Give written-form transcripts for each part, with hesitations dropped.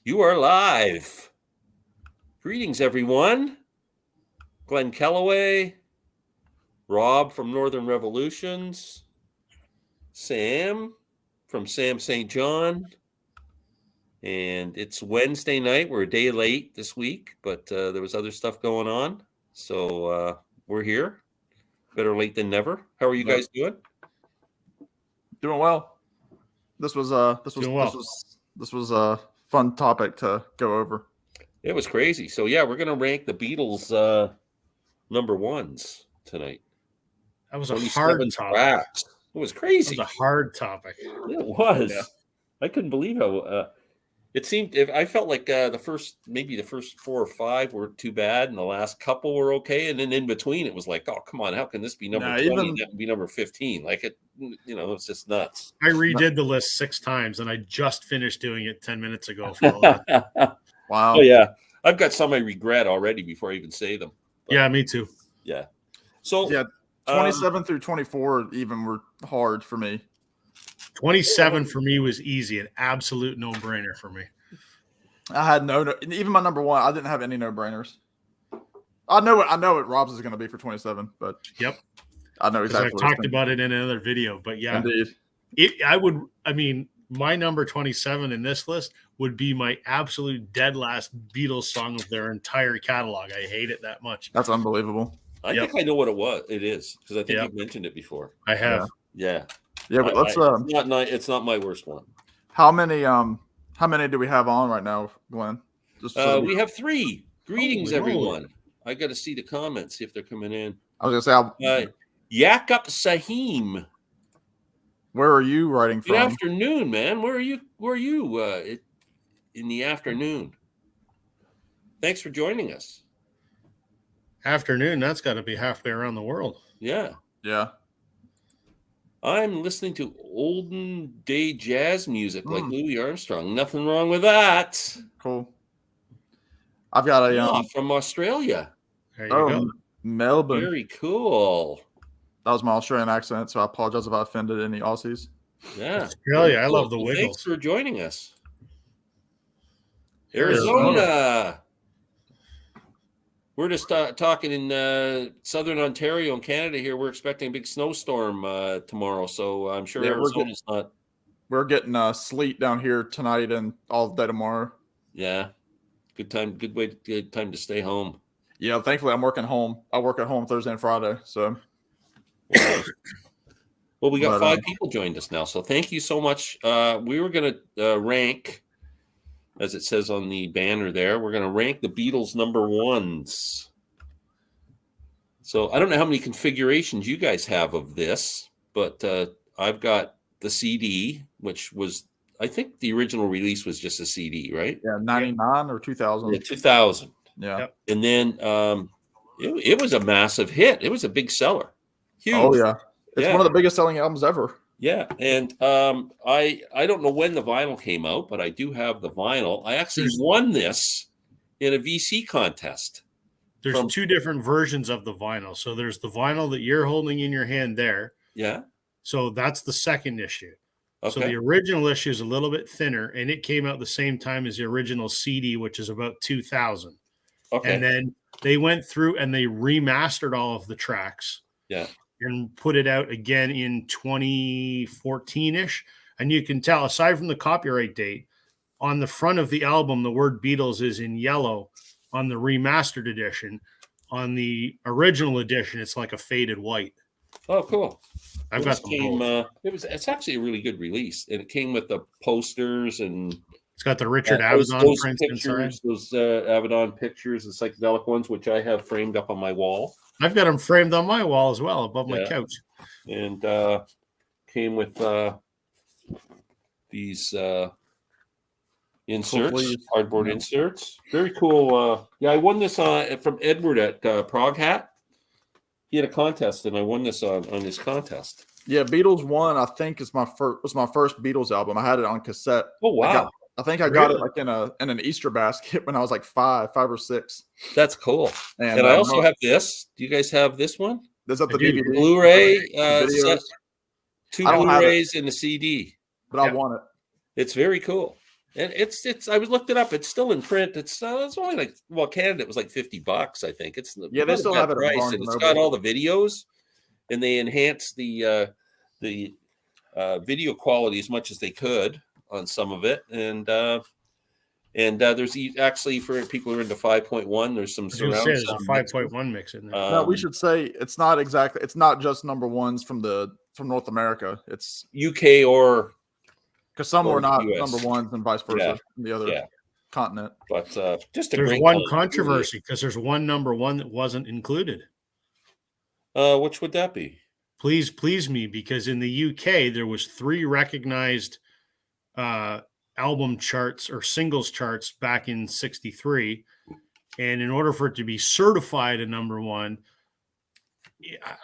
You are live. Greetings, everyone. Glen Kellaway, Rob from Northern Revolutions, Sam from Sam St. John. And it's Wednesday night. We're a day late this week, but there was other stuff going on. So we're here. Better late than never. How are you guys doing? Doing well. This was a fun topic to go over. It was crazy. So yeah, we're gonna rank the Beatles number ones tonight. That was a hard topic. Tracks. It was crazy. It was a hard topic. It was. Yeah. I couldn't believe how it seemed. I felt like the first 4 or 5 were too bad, and the last couple were okay, and then in between it was like, oh come on, how can this be number 20? That would be number 15. Like it, it's just nuts. I redid the list 6 times, and I just finished doing it 10 minutes ago. Wow. Oh yeah, I've got some I regret already before I even say them. But, yeah, me too. Yeah. So yeah, 27 through 24 even were hard for me. 27 for me was easy, an absolute no-brainer for me. I had no even my number 1. I didn't have any no-brainers. I know what Rob's is going to be for 27, but yep, I know exactly. I've talked about it in another video, but yeah, indeed. My number 27 in this list would be my absolute dead last Beatles song of their entire catalog. I hate it that much. That's unbelievable. I think I know what it is because I think you've mentioned it before. I have. Yeah. Yeah, but let's. It's not my worst one. How many do we have on right now, Glenn? We have 3. Greetings, everyone. I got to see the comments, see if they're coming in. I was gonna say, Yakup Sahim. Where are you writing from? Good afternoon, man. Where are you? In the afternoon. Thanks for joining us. Afternoon. That's got to be halfway around the world. Yeah. Yeah. I'm listening to olden day jazz music like Louis Armstrong. Nothing wrong with that. Cool. I've got a from Australia. There you go. Melbourne. Very cool. That was my Australian accent, so I apologize if I offended any Aussies. Yeah. Australia. I love the Wiggles. Thanks for joining us. Arizona. We're just talking in southern Ontario and Canada here. We're expecting a big snowstorm tomorrow, so I'm sure Arizona's not. We're getting sleet down here tonight and all day tomorrow. Yeah, good time to stay home. Yeah, thankfully I'm working home. I work at home Thursday and Friday, so. Well, we got 5 people joined us now, so thank you so much. We were going to rank. As it says on the banner there, we're going to rank the Beatles number 1s. So I don't know how many configurations you guys have of this, but I've got the CD, which was, I think the original release was just a CD, right? Yeah, 99 or 2000. Yeah, 2000. Yeah. Yep. And then it was a massive hit. It was a big seller. Huge. Oh, yeah. It's one of the biggest selling albums ever. Yeah, and I don't know when the vinyl came out, but I do have the vinyl. I actually won this in a VC contest. There's 2 different versions of the vinyl. So there's the vinyl that you're holding in your hand there. Yeah. So that's the second issue. Okay. So the original issue is a little bit thinner, and it came out the same time as the original CD, which is about 2000. Okay. And then they went through and they remastered all of the tracks. Yeah. And put it out again in 2014-ish. And you can tell, aside from the copyright date, on the front of the album, the word Beatles is in yellow on the remastered edition. On the original edition, it's like a faded white. Oh, cool. I've got them both. It's actually a really good release. And it came with the posters and it's got the Richard Avedon prints inside. Those Avedon pictures, the psychedelic ones, which I have framed up on my wall. I've got them framed on my wall as well, above my couch. And came with these inserts, cardboard inserts. Very cool. I won this from Edward at Prague Hat. He had a contest, and I won this on his contest. Yeah, Beatles One, I think, was my first Beatles album. I had it on cassette. Oh wow! I think I got it like in an Easter basket when I was like 5 or 6. That's cool. And I also have this. Do you guys have this one? There's the DVD, Blu-ray set, 2 Blu-rays and a CD. But I want it. It's very cool. And it's. I was looked it up. It's still in print. It's only like Canada. It was like $50. I think it's Yeah, they not a still bad have it at price, Barnes and and it's Noble. got all the videos, and they enhanced the video quality as much as they could on some of it, and there's actually for people who are into 5.1, there's some I was going to say surround there's a sound mixes. 5.1 mix in there. No, we should say it's not exactly. It's not just number ones from North America. It's UK or because some Or were not US. number ones and vice versa Yeah. from the other Yeah. continent. But just a There's great one line. controversy because there's one number one that wasn't included. Which would that be? Please me, because in the UK there was 3 recognized album charts or singles charts back in '63, and in order for it to be certified a number one,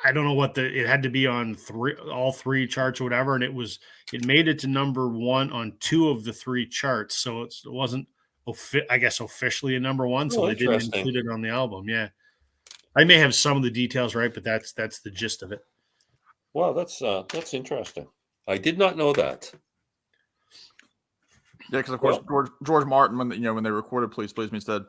I don't know what it had to be on all 3 charts or whatever, and it made it to number one on 2 of the 3 charts, so it wasn't I guess officially a number one, so they didn't include it on the album. Yeah, I may have some of the details right, but that's the gist of it. Well, that's interesting. I did not know that. Yeah, because of course George Martin, when they recorded "Please Please Me," said,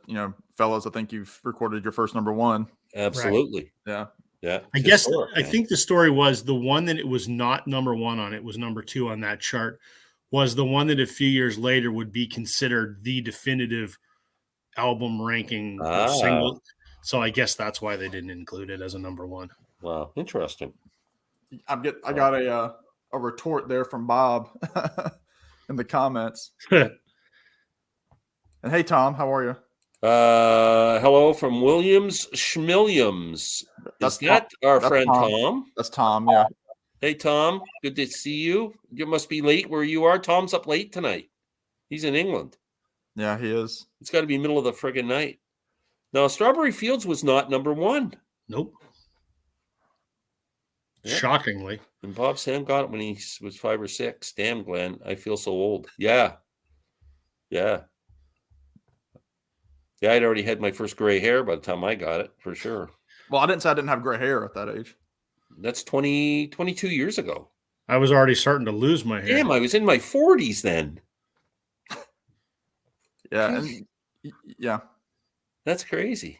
fellas, I think you've recorded your first number one. Absolutely. Right. Yeah. I think the story was the one that it was not number one on, it was number 2 on that chart, was the one that a few years later would be considered the definitive album ranking single. So I guess that's why they didn't include it as a number one. Wow, interesting. I got a retort there from Bob in the comments. And hey, Tom, how are you? Hello from Williams Schmilliams. Is that our friend Tom? That's Tom, yeah. Hey, Tom, good to see you. You must be late where you are. Tom's up late tonight. He's in England. Yeah, he is. It's got to be middle of the friggin' night. Now, Strawberry Fields was not number one. Nope. Yeah. Shockingly. And Bob Sam got it when he was 5 or 6. Damn, Glenn, I feel so old. Yeah. Yeah, I'd already had my first gray hair by the time I got it, for sure. Well, I didn't say I didn't have gray hair at that age. That's 22 years ago. I was already starting to lose my hair. Damn, I was in my 40s then. Yeah, yeah. That's crazy.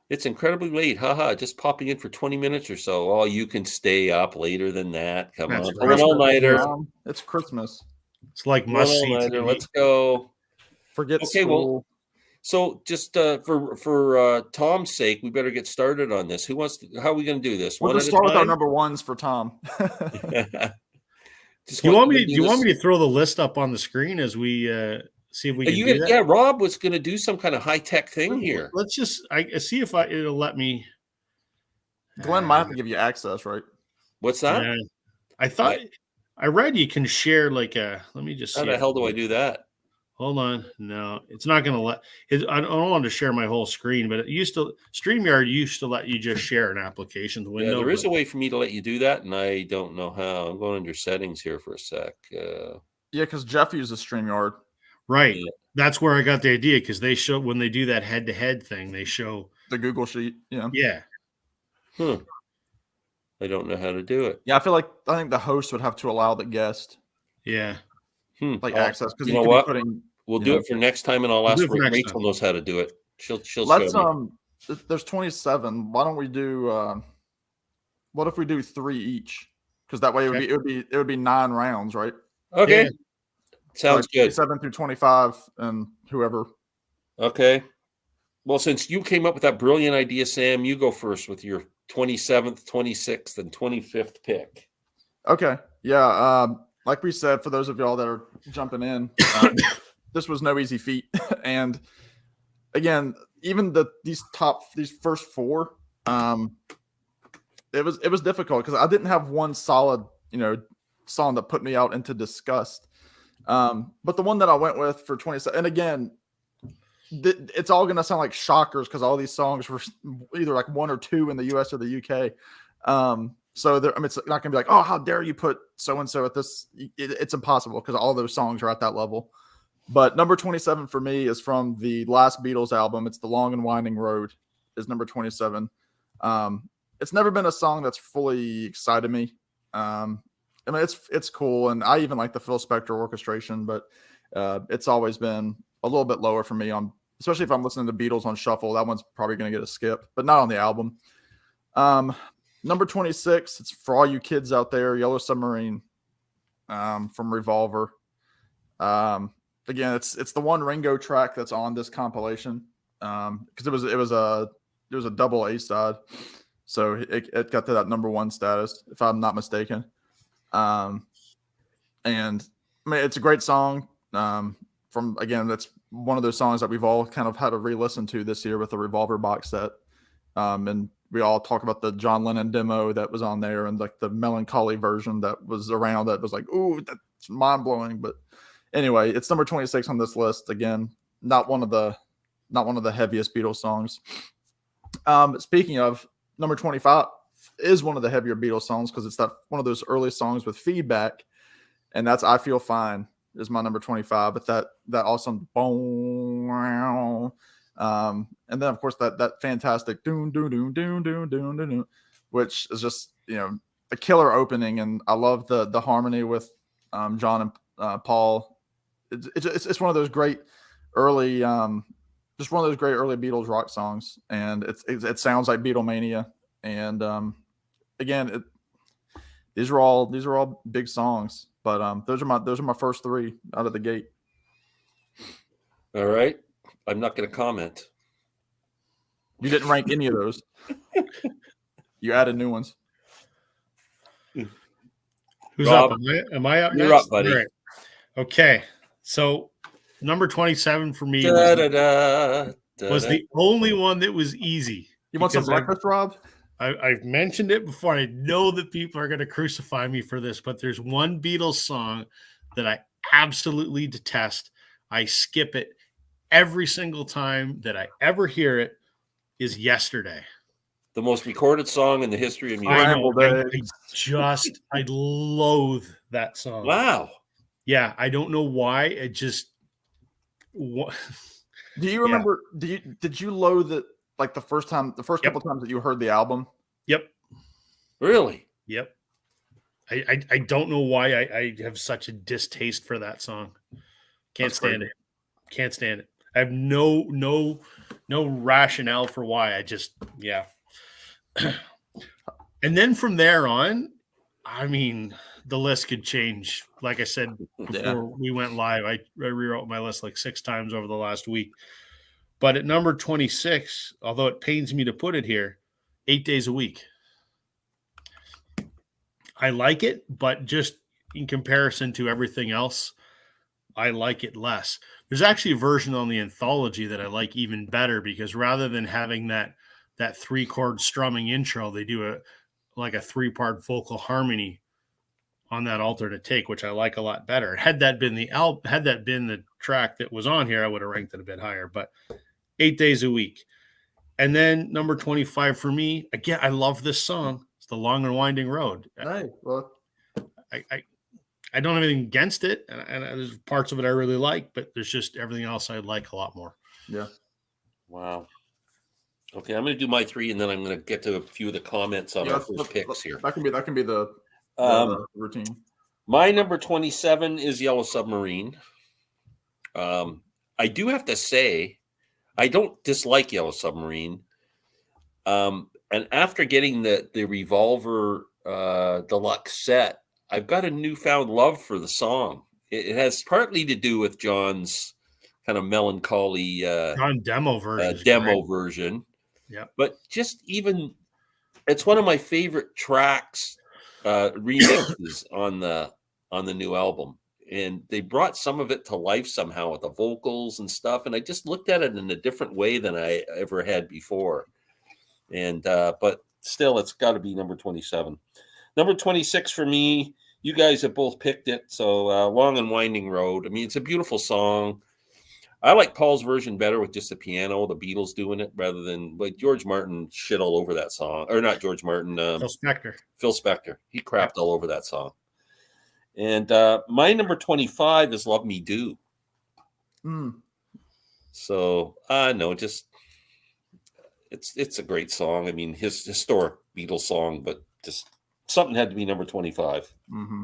It's incredibly late. Haha, just popping in for 20 minutes or so. Oh, you can stay up later than that. Come on. An all-nighter. It's Christmas. It's like must-see. Let's go. Forget school. Well, so just for Tom's sake, we better get started on this. How are we going to do this? We'll just start with our number ones for Tom. Do you want me to throw the list up on the screen as we see if we can do that? Yeah, Rob was going to do some kind of high-tech thing here. Let's just see if it'll let me. Glenn might have to give you access, right? What's that? I thought I read you can share let me just see. How the hell do I do that? Hold on. No, it's not going to let it. I don't want to share my whole screen, but StreamYard used to let you just share an application window. Yeah, there is a way for me to let you do that, and I don't know how. I'm going under settings here for a sec. Yeah, because Jeff uses StreamYard. Right. Yeah. That's where I got the idea, because they show when they do that head-to-head thing, they show the Google Sheet. Yeah. Yeah. I don't know how to do it. Yeah, I think the host would have to allow the guest. Yeah. Access, because you know what? We'll do it for next time, and I'll ask Rachel knows how to do it. She'll let's there's 27. Why don't we do what if we do 3 each? Because that way it would be 9 rounds, right? Okay. Yeah. Sounds good. 7 through 25 and whoever. Okay. Well, since you came up with that brilliant idea, Sam, you go first with your 27th, 26th, and 25th pick. Okay. Yeah. Like we said, for those of y'all that are jumping in, this was no easy feat. And again, even these first 4, it was difficult because I didn't have one solid, song that put me out into disgust. But the one that I went with for 27, and again, it's all going to sound like shockers because all these songs were either like 1 or 2 in the US or the UK. So it's not going to be like, oh, how dare you put so-and-so at this. It's impossible because all those songs are at that level. But number 27 for me is from the last Beatles album. It's The Long and Winding Road is number 27. It's never been a song that's fully excited me. It's cool. And I even like the Phil Spector orchestration, but It's always been a little bit lower for me on, especially if I'm listening to Beatles on shuffle. That one's probably going to get a skip, but not on the album. Number 26, it's for all you kids out there, Yellow Submarine, from Revolver. Again, it's the one Ringo track that's on this compilation, because it was a double A side, so it got to that number one status, if I'm not mistaken. And I mean, it's a great song. That's one of those songs that we've all kind of had to re-listen to this year with the Revolver box set. And we all talk about the John Lennon demo that was on there, and like the melancholy version that was around that was like, ooh, that's mind blowing. But anyway, it's number 26 on this list. Again, not one of the heaviest Beatles songs. Speaking of, number 25 is one of the heavier Beatles songs because it's that one of those early songs with feedback, and that's "I Feel Fine" is my number 25. But that awesome boom. And then of course that fantastic doon doon doon doon doon doon doon, which is just, you know, a killer opening, and I love the harmony with John and Paul. It's one of those great early just one of those great early Beatles rock songs, and it sounds like Beatlemania. And again, these are all big songs, but those are my first three out of the gate. All right. I'm not going to comment. You didn't rank any of those. You added new ones. Who's Rob, up? Am I up? You're next? up, buddy. All right. Okay. So number 27 for me was the only one that was easy. You want some breakfast, Rob? I've mentioned it before. I know that people are going to crucify me for this, but there's one Beatles song that I absolutely detest. I skip it every single time that I ever hear it. Is "Yesterday." The most recorded song in the history of music. I know. I loathe that song. Wow. Yeah, I don't know why. It just. Do you remember? Yeah. Did you loathe it like the first couple times that you heard the album? Yep. Really? Yep. I don't know why I have such a distaste for that song. Can't stand it. I have no rationale for why. I just, yeah. And then from there on, I mean, the list could change. Like I said before we went live, I rewrote my list like 6 times over the last week. But at number 26, although it pains me to put it here, 8 Days a Week. I like it, but just in comparison to everything else, I like it less. There's actually a version on the anthology that I like even better, because rather than having that 3-chord strumming intro, they do a 3-part vocal harmony on that alternate take, which I like a lot better. Had that been the track that was on here, I would have ranked it a bit higher. But 8 Days a Week. And then number 25 for me, again, I love this song. It's "The Long and Winding Road." Hey, well, I don't have anything against it, and there's parts of it I really like, but there's just everything else I like a lot more. Yeah. Wow. Okay, I'm going to do my 3, and then I'm going to get to a few of the comments on our first picks here. That can be the routine. My number 27 is "Yellow Submarine." I do have to say, I don't dislike "Yellow Submarine." And after getting the Revolver deluxe set, I've got a newfound love for the song. It has partly to do with John's kind of melancholy demo version. Yeah. But just even, it's one of my favorite tracks, remixes on the new album. And they brought some of it to life somehow with the vocals and stuff. And I just looked at it in a different way than I ever had before. And but still, it's got to be number 27. Number 26 for me, you guys have both picked it. So "Long and Winding Road." I mean, it's a beautiful song. I like Paul's version better with just the piano, the Beatles doing it, rather than like George Martin shit all over that song. Or not George Martin. Phil Spector. He crapped all over that song. And my number 25 is "Love Me Do." So no, just it's a great song. I mean, his historic Beatles song, but just something had to be number 25. Mm-hmm.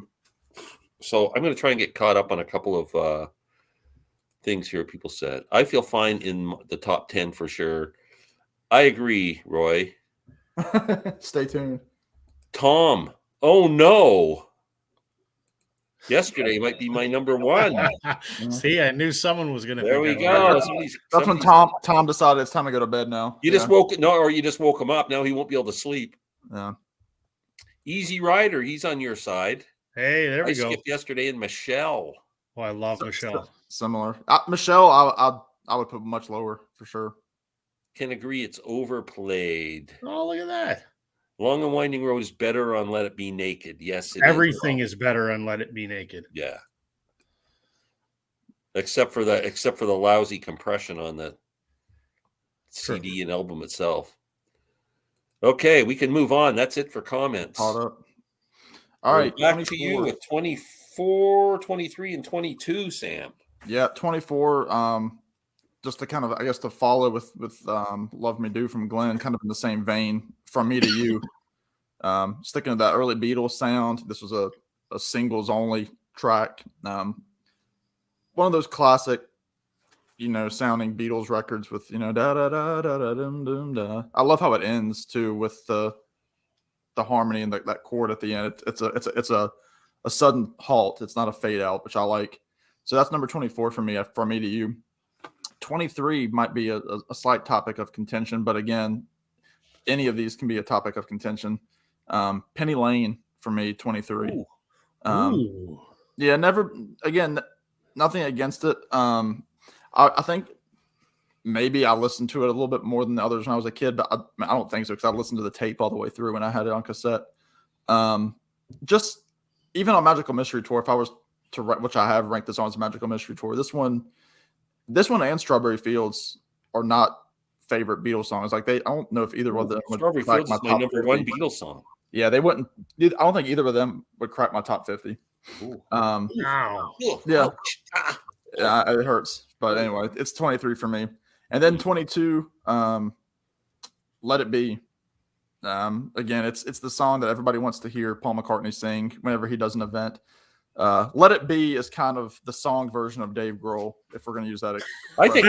So I'm going to try and get caught up on a couple of things here people said. I feel fine in the top 10 for sure. I agree, Roy. Stay tuned. Tom. Oh no. Yesterday might be my number one. See, I knew someone was going to. There we go. That's when Tom decided it's time to go to bed now. You just woke him up. Now he won't be able to sleep. Yeah. Easy Rider, he's on your side. Hey, there we go. I skipped yesterday in Michelle. Oh, I love Michelle. Similar. Michelle, I would put much lower for sure. Can agree it's overplayed. Oh, look at that. Long and Winding Road is better on Let It Be Naked. Yes, everything is better on Let It Be Naked. Yeah. Except for the lousy compression on the CD and album itself. Okay, we can move on. That's it for comments. Caught up. All right, back 24. To you with 24, 23, and 22, Sam. Yeah, 24. Just to kind of, I guess, to follow with Love Me Do from Glen, kind of in the same vein, From Me to You. Sticking to that early Beatles sound. This was a singles only track. One of those classic, sounding Beatles records with, da da da da da dum dum da. I love how it ends too with the harmony and that chord at the end. It's a sudden halt. It's not a fade out, which I like. So that's number 24 for me. From Me to You. 23 might be a slight topic of contention, but again, any of these can be a topic of contention. Penny Lane for me, 23. Ooh. Yeah, nothing against it. I think maybe I listened to it a little bit more than the others when I was a kid, but I don't think so because I listened to the tape all the way through when I had it on cassette. Just even on Magical Mystery Tour, if I was to write, which I have ranked this on as a Magical Mystery Tour, this one and Strawberry Fields are not favorite Beatles songs. Like I don't know if either one of them would Strawberry crack Fields my is my top number 50. one Beatles song. Yeah, they wouldn't. I don't think either of them would crack my top 50. Wow. Yeah, it hurts. But anyway, it's 23 for me. And then 22, Let It Be. Again, it's the song that everybody wants to hear Paul McCartney sing whenever he does an event. Let It Be is kind of the song version of Dave Grohl, if we're going to use that. I think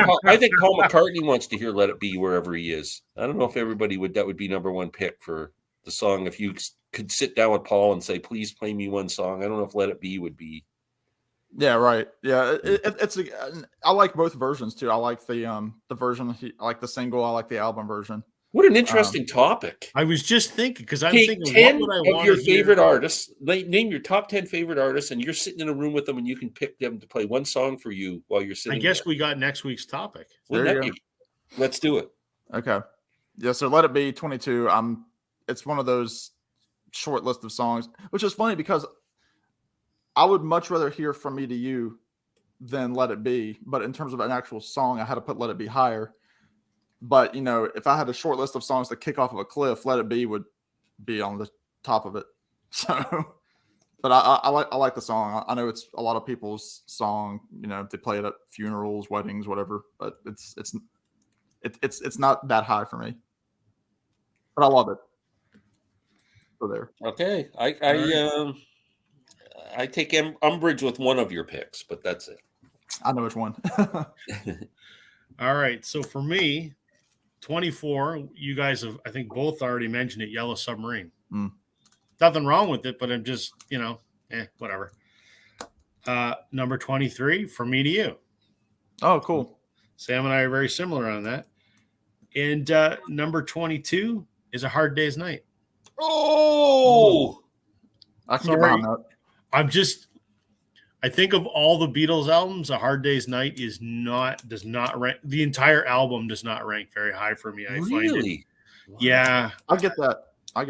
Paul McCartney wants to hear Let It Be wherever he is. I don't know if everybody that would be number one pick for the song. If you could sit down with Paul and say, please play me one song. I don't know if Let It Be would be. Yeah, right. Yeah, I like both versions too. I like the version. I like the single. I like the album version. What an interesting topic. I was just thinking because I'm Take thinking 10 what would I want of your to hear? favorite artists. Name your top 10 favorite artists, and you're sitting in a room with them, and you can pick them to play one song for you while you're sitting. I guess there. we got next week's topic. Let's do it. Okay. Yeah. So Let It Be 22. It's one of those short list of songs, which is funny because I would much rather hear From Me to You than Let It Be. But in terms of an actual song, I had to put Let It Be higher. But, if I had a short list of songs to kick off of a cliff, Let It Be would be on the top of it. So, but I like the song. I know it's a lot of people's song. They play it at funerals, weddings, whatever. But it's not that high for me. But I love it. So there. Okay, I take umbrage with one of your picks, but that's it. I know which one. All right, so for me, 24, you guys have, I think, both already mentioned it, Yellow Submarine. Nothing wrong with it, but I'm just, whatever. Number 23, From Me to You. Oh, cool. Sam and I are very similar on that. And number 22 is A Hard Day's Night. Oh! I can get behind that. I think of all the Beatles albums, A Hard Day's Night does not rank. The entire album does not rank very high for me. I find it. Wow. Yeah. I get that. I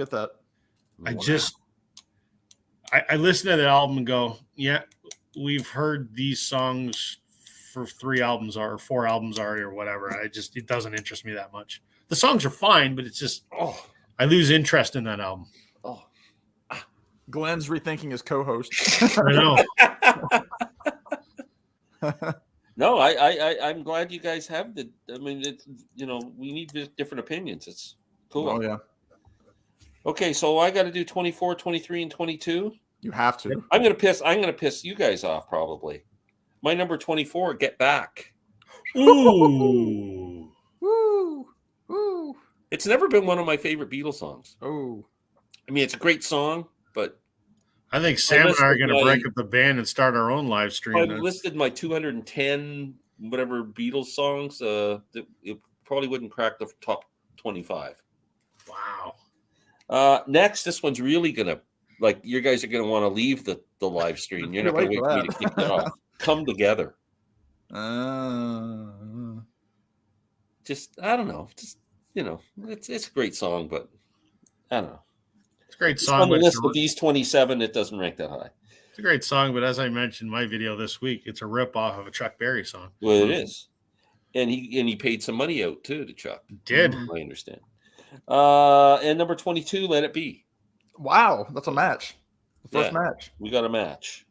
listen to the album and go, yeah, we've heard these songs for 3 albums or 4 albums already or whatever. It doesn't interest me that much. The songs are fine, but it's just, I lose interest in that album. Oh. Glen's rethinking his co-host. I know. No, I'm glad you guys have it's we need different opinions. It's cool. Oh yeah. Okay, so I got to do 24, 23, and 22. You have to. I'm gonna piss you guys off probably. My number 24, Get Back. Ooh. Woo! Woo! It's never been one of my favorite Beatles songs. Oh. I mean, it's a great song, but I think Sam and I are going to listed break up the band and start our own live I stream. listed my 210 whatever Beatles songs. It probably wouldn't crack the top 25. Wow. Next, this one's really gonna you guys are gonna want to leave the live stream. You're not gonna wait for me to kick it off. Come Together. Just I don't know. Just it's a great song, but I don't know. It's a great It's song. on the but list of these 27. It doesn't rank that high. It's a great song, but as I mentioned in my video this week, it's a rip-off of a Chuck Berry song. Well, it is, and he paid some money out too to Chuck. Did I understand. And number 22, Let It Be. Wow, that's a match. The first match. We got a match.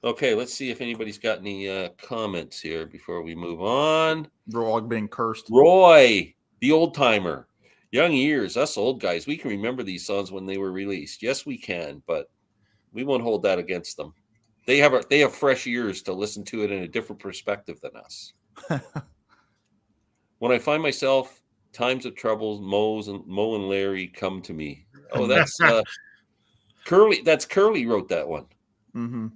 Okay, let's see if anybody's got any comments here before we move on. Roy being cursed. Roy, the old timer. Young years, us old guys, we can remember these songs when they were released. Yes, we can, but we won't hold that against them. They have fresh ears to listen to it in a different perspective than us. When I find myself, times of troubles, Mo and Larry come to me. Oh, that's Curly. That's Curly wrote that one. Mm-hmm.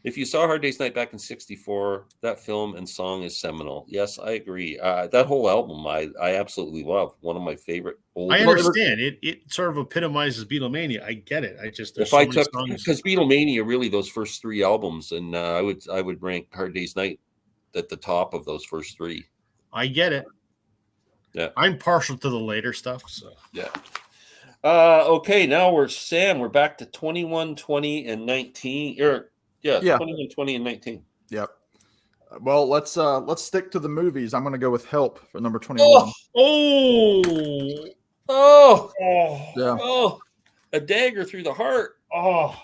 If you saw Hard Day's Night back in '64, that film and song is seminal. Yes, I agree. That whole album, I absolutely love. One of my favorite. I understand it sort of epitomizes Beatlemania. I get it. I just if I took because Beatlemania really those first three albums, and I would rank Hard Day's Night at the top of those first three. I get it. Yeah, I'm partial to the later stuff. So yeah. Okay, now we're back to 21, 20, and 19. 21, 20, and 19. Yep. Well, let's stick to the movies. I'm going to go with Help for number 21. Oh, a dagger through the heart.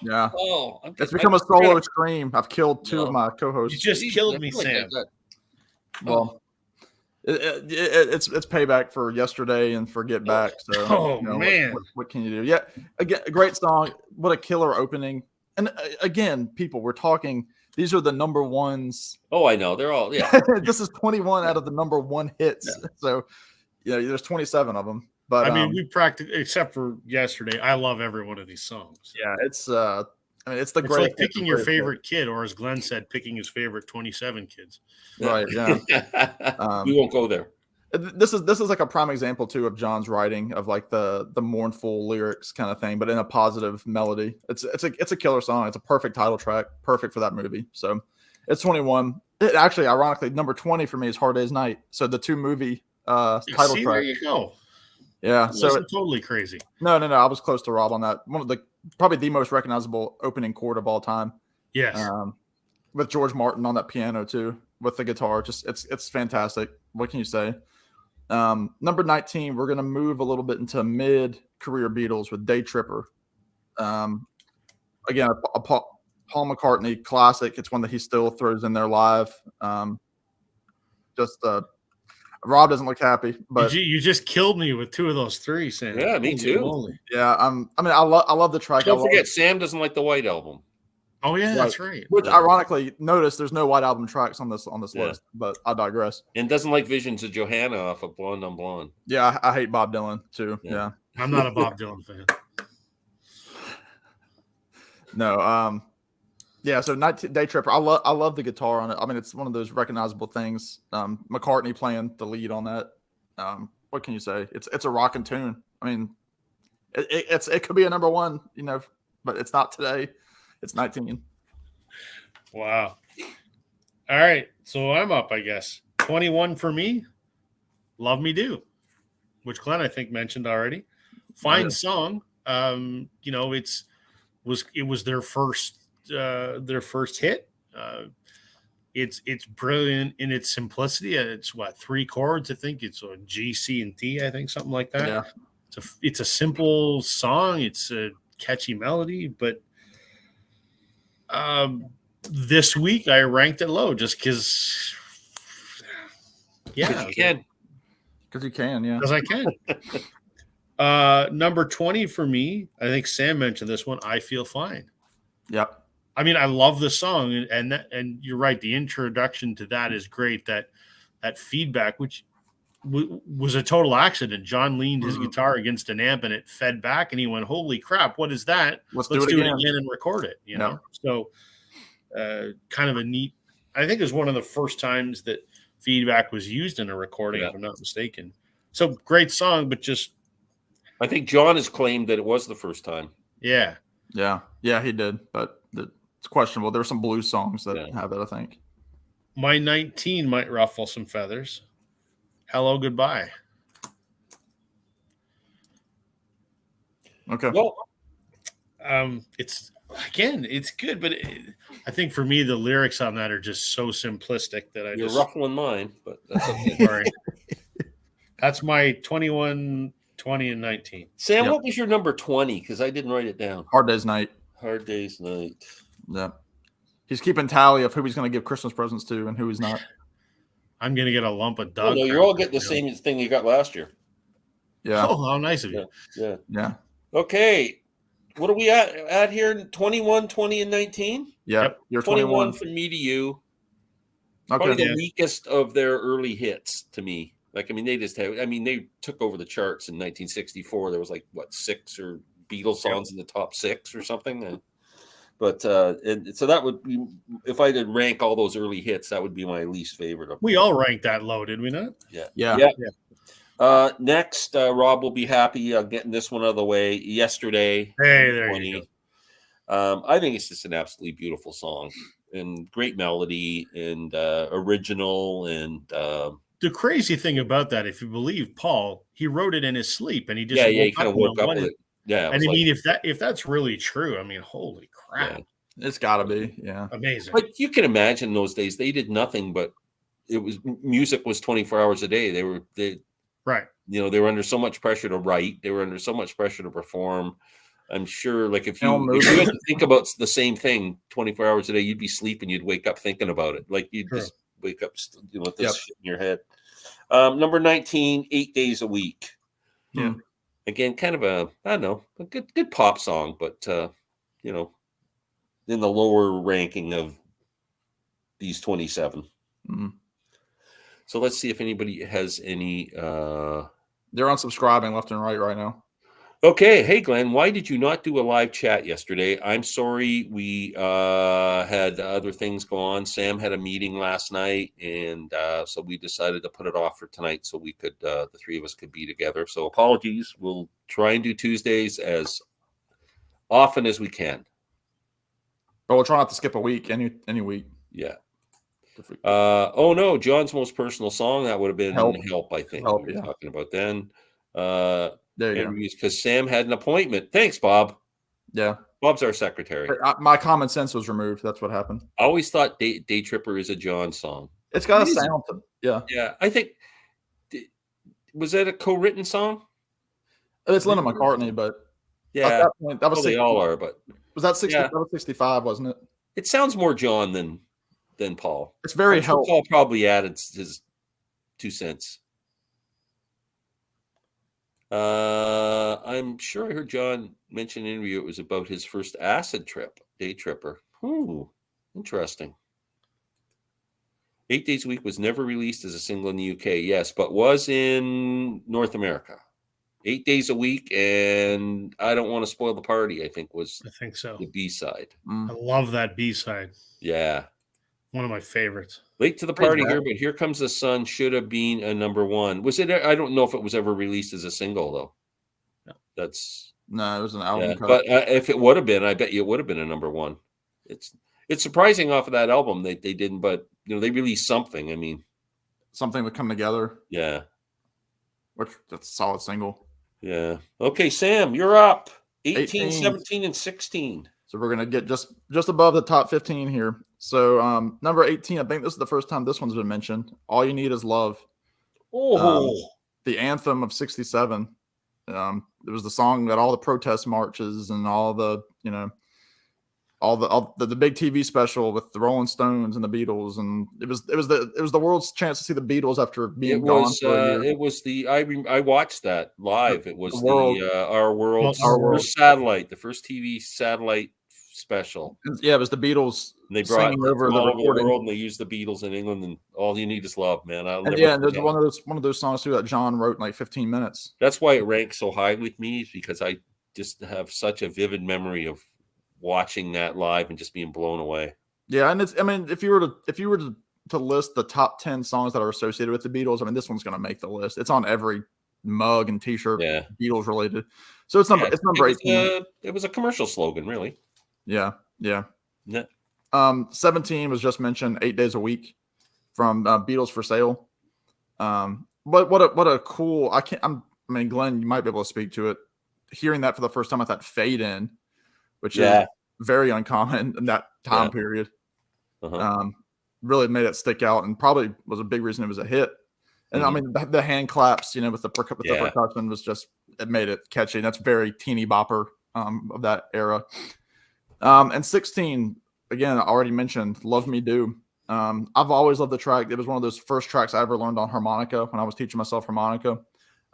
Yeah. Oh, it's become a solo stream. I've killed two of my co-hosts. You just killed me, Sam. Well, it's payback for yesterday and for Get Back. So, man, what can you do? Yeah, again, a great song. What a killer opening. And again, people, we're talking. These are the number ones. Oh, I know. They're all, yeah. This is 21 out of the number one hits. Yeah. So, there's 27 of them. But I mean, we practically, except for yesterday, I love every one of these songs. Yeah, it's the it's great. Like picking your favorite kid, or as Glenn said, picking his favorite 27 kids. Right. Yeah. We won't go there. This is like a prime example too of John's writing of like the mournful lyrics kind of thing, but in a positive melody. It's a killer song. It's a perfect title track, perfect for that movie. So it's 21. It actually, ironically, number 20 for me is Hard Day's Night. So the two movie title track. There you go. Yeah. So totally crazy. No. I was close to Rob on that. One of probably the most recognizable opening chord of all time. Yes. With George Martin on that piano too, with the guitar. Just it's fantastic. What can you say? Number 19, we're going to move a little bit into mid-career Beatles with Day Tripper. Again, a Paul McCartney classic. It's one that he still throws in there live. Rob doesn't look happy, but you just killed me with two of those three, Sam. Yeah, me too. Yeah, I love the track. Don't forget, Sam doesn't like the White Album. Oh yeah, that's right. Which, ironically, notice there's no White Album tracks on this list, but I digress. And doesn't like Visions of Johanna off of Blonde on Blonde. Yeah, I hate Bob Dylan too. Yeah. I'm not a Bob Dylan fan. No, yeah. So Day Tripper, I love the guitar on it. I mean, it's one of those recognizable things. McCartney playing the lead on that. What can you say? It's a rocking tune. I mean, it could be a number one, but it's not today. It's 19. Wow. All right. So I'm up, I guess. 21 for me. Love Me Do, which Glenn, I think, mentioned already. Fine song. It was their first hit. It's brilliant in its simplicity. It's three chords, I think. It's a G, C, and D, I think, something like that. Yeah. It's a simple song. It's a catchy melody, but this week I ranked it low just because. Yeah, you can. Because you can, yeah. Because I can. Number 20 for me, I think Sam mentioned this one. I Feel Fine. Yep. I mean, I love the song, and you're right. The introduction to that is great. That feedback, which was a total accident. John leaned his guitar against an amp, and it fed back, and he went, "Holy crap! What is that? Let's do it again and record it." You know, so kind of a neat. I think it was one of the first times that feedback was used in a recording, if I'm not mistaken. So great song, but just I think John has claimed that it was the first time. Yeah, he did, but it's questionable. There's some blues songs that have it, I think. My 19 might ruffle some feathers. Hello, goodbye. Okay. Well, it's good, but I think for me the lyrics on that are just so simplistic that you're ruffling mine, but that's okay. Sorry. That's my 21, 20, and 19. Sam, what was your number 20? Because I didn't write it down. Hard Day's Night. Hard Day's Night. Yeah. He's keeping tally of who he's going to give Christmas presents to and who he's not. I'm going to get a lump of dog. Oh, no, you're all getting the same thing you got last year. Yeah. Oh, how nice of you. Yeah. Okay. What are we at here? 21, 20, and 19? Yeah. Yep. You're 21 from me to you. Okay. Probably the weakest of their early hits to me. Like, I mean, they took over the charts in 1964. There was like, 6 or Beatles songs in the top 6 or something. But so that would be, if I did rank all those early hits, that would be my least favorite of them. We all ranked that low, did we not? Yeah. Next, Rob will be happy getting this one out of the way. Yesterday. Hey, there you go. I think it's just an absolutely beautiful song and great melody and original. And the crazy thing about that, if you believe Paul, he wrote it in his sleep, and he just he kind of woke up with it. Yeah, and I mean, if that's really true, I mean, holy crap, it's got to be, amazing. But you can imagine those days they did nothing but music was 24 hours a day. They were under so much pressure to write. They were under so much pressure to perform. I'm sure, like if you had to think about the same thing 24 hours a day, you'd be sleeping. You'd wake up thinking about it. Like you'd just wake up, with this shit in your head. Number 19, 8 Days a Week. Yeah. Again, kind of a good pop song, but in the lower ranking of these 27. Mm-hmm. So let's see if anybody has any. They're unsubscribing left and right now. Okay. Hey, Glenn, why did you not do a live chat yesterday? I'm sorry. We had other things go on. Sam had a meeting last night, and so we decided to put it off for tonight so we could, the three of us could be together. So apologies. We'll try and do Tuesdays as often as we can. But we'll try not to skip a week, any week. Yeah. Oh, no. John's most personal song. That would have been Help, I think. Help, we were talking about then. There you go. Because Sam had an appointment. Thanks, Bob. Yeah. Bob's our secretary. My common sense was removed. That's what happened. I always thought Day Tripper is a John song. It's got a sound to it. Yeah. Yeah. I think, was that a co-written song? It's Lennon McCartney, but yeah, at that point, that was they all are, but was that 60? That was 65, wasn't it? It sounds more John than Paul. It's very helpful. Paul probably added his 2 cents. I'm sure I heard John mention in an interview it was about his first acid trip, Day Tripper. Ooh, interesting. 8 Days a Week was never released as a single in the UK, yes, but was in North America. 8 Days a Week, and I Don't Want to Spoil the Party, I think so. The B-side. I love that B-side. Yeah. One of my favorites. Late to the party here, but Here Comes the Sun should have been a number 1. Was it? I don't know if it was ever released as a single, though. No. No, it was an album cut. But if it would have been, I bet you it would have been a number 1. It's surprising off of that album they didn't, but they released something. I mean, something would come together. Yeah. That's a solid single. Yeah. Okay, Sam, you're up. 18, 17, and 16. So we're gonna get just above the top 15 here. So number 18, I think this is the first time this one's been mentioned. All You Need Is Love. The anthem of 67. It was the song that all the protest marches and all the the big TV special with the Rolling Stones and the Beatles, and it was the world's chance to see the Beatles after being gone for a year. It was I watched that live. It was our world's first satellite, the first TV satellite special. Yeah, it was the Beatles And they brought singing over from the all over the recording. world, and they used the Beatles in England, and All You Need Is Love, man. I'll And never yeah, and there's forget it. one of those songs too that John wrote in like 15 minutes. That's why it ranks so high with me, is because I just have such a vivid memory of watching that live and just being blown away. Yeah, and it's, I mean, if you were to list the top 10 songs that are associated with the Beatles, I mean, this one's going to make the list. It's on every mug and T-shirt, Yeah. Beatles related. So it's number 18. It was a commercial slogan, really. Yeah. 17 was just mentioned, 8 Days a Week from Beatles for Sale. But what a cool, I mean, Glenn, you might be able to speak to it. Hearing that for the first time at that fade in, which is very uncommon in that time period. Really made it stick out, and probably was a big reason it was a hit. And I mean, the hand claps, with the percussion was just, it made it catchy. And that's very teeny bopper of that era. And 16, again, I already mentioned Love Me Do. I've always loved the track. It was one of those first tracks I ever learned on harmonica when I was teaching myself harmonica.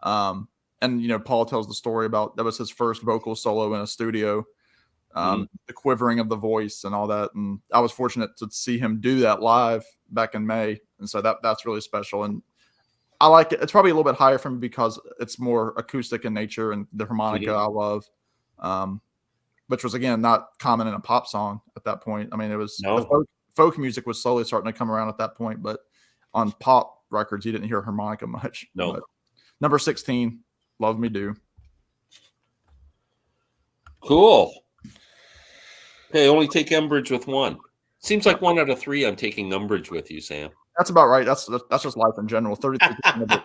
And Paul tells the story about that was his first vocal solo in a studio. The quivering of the voice and all that, and I was fortunate to see him do that live back in May, and so that's really special. And I like it. It's probably a little bit higher for me because it's more acoustic in nature, and the harmonica I love, which was again not common in a pop song at that point. I mean, it was folk music was slowly starting to come around at that point, but on pop records you didn't hear harmonica much. No. But number 16, Love Me Do. Cool. Okay, only take umbrage with one. Seems like 1 out of 3 I'm taking umbrage with you, Sam. That's about right. That's just life in general. 33% of it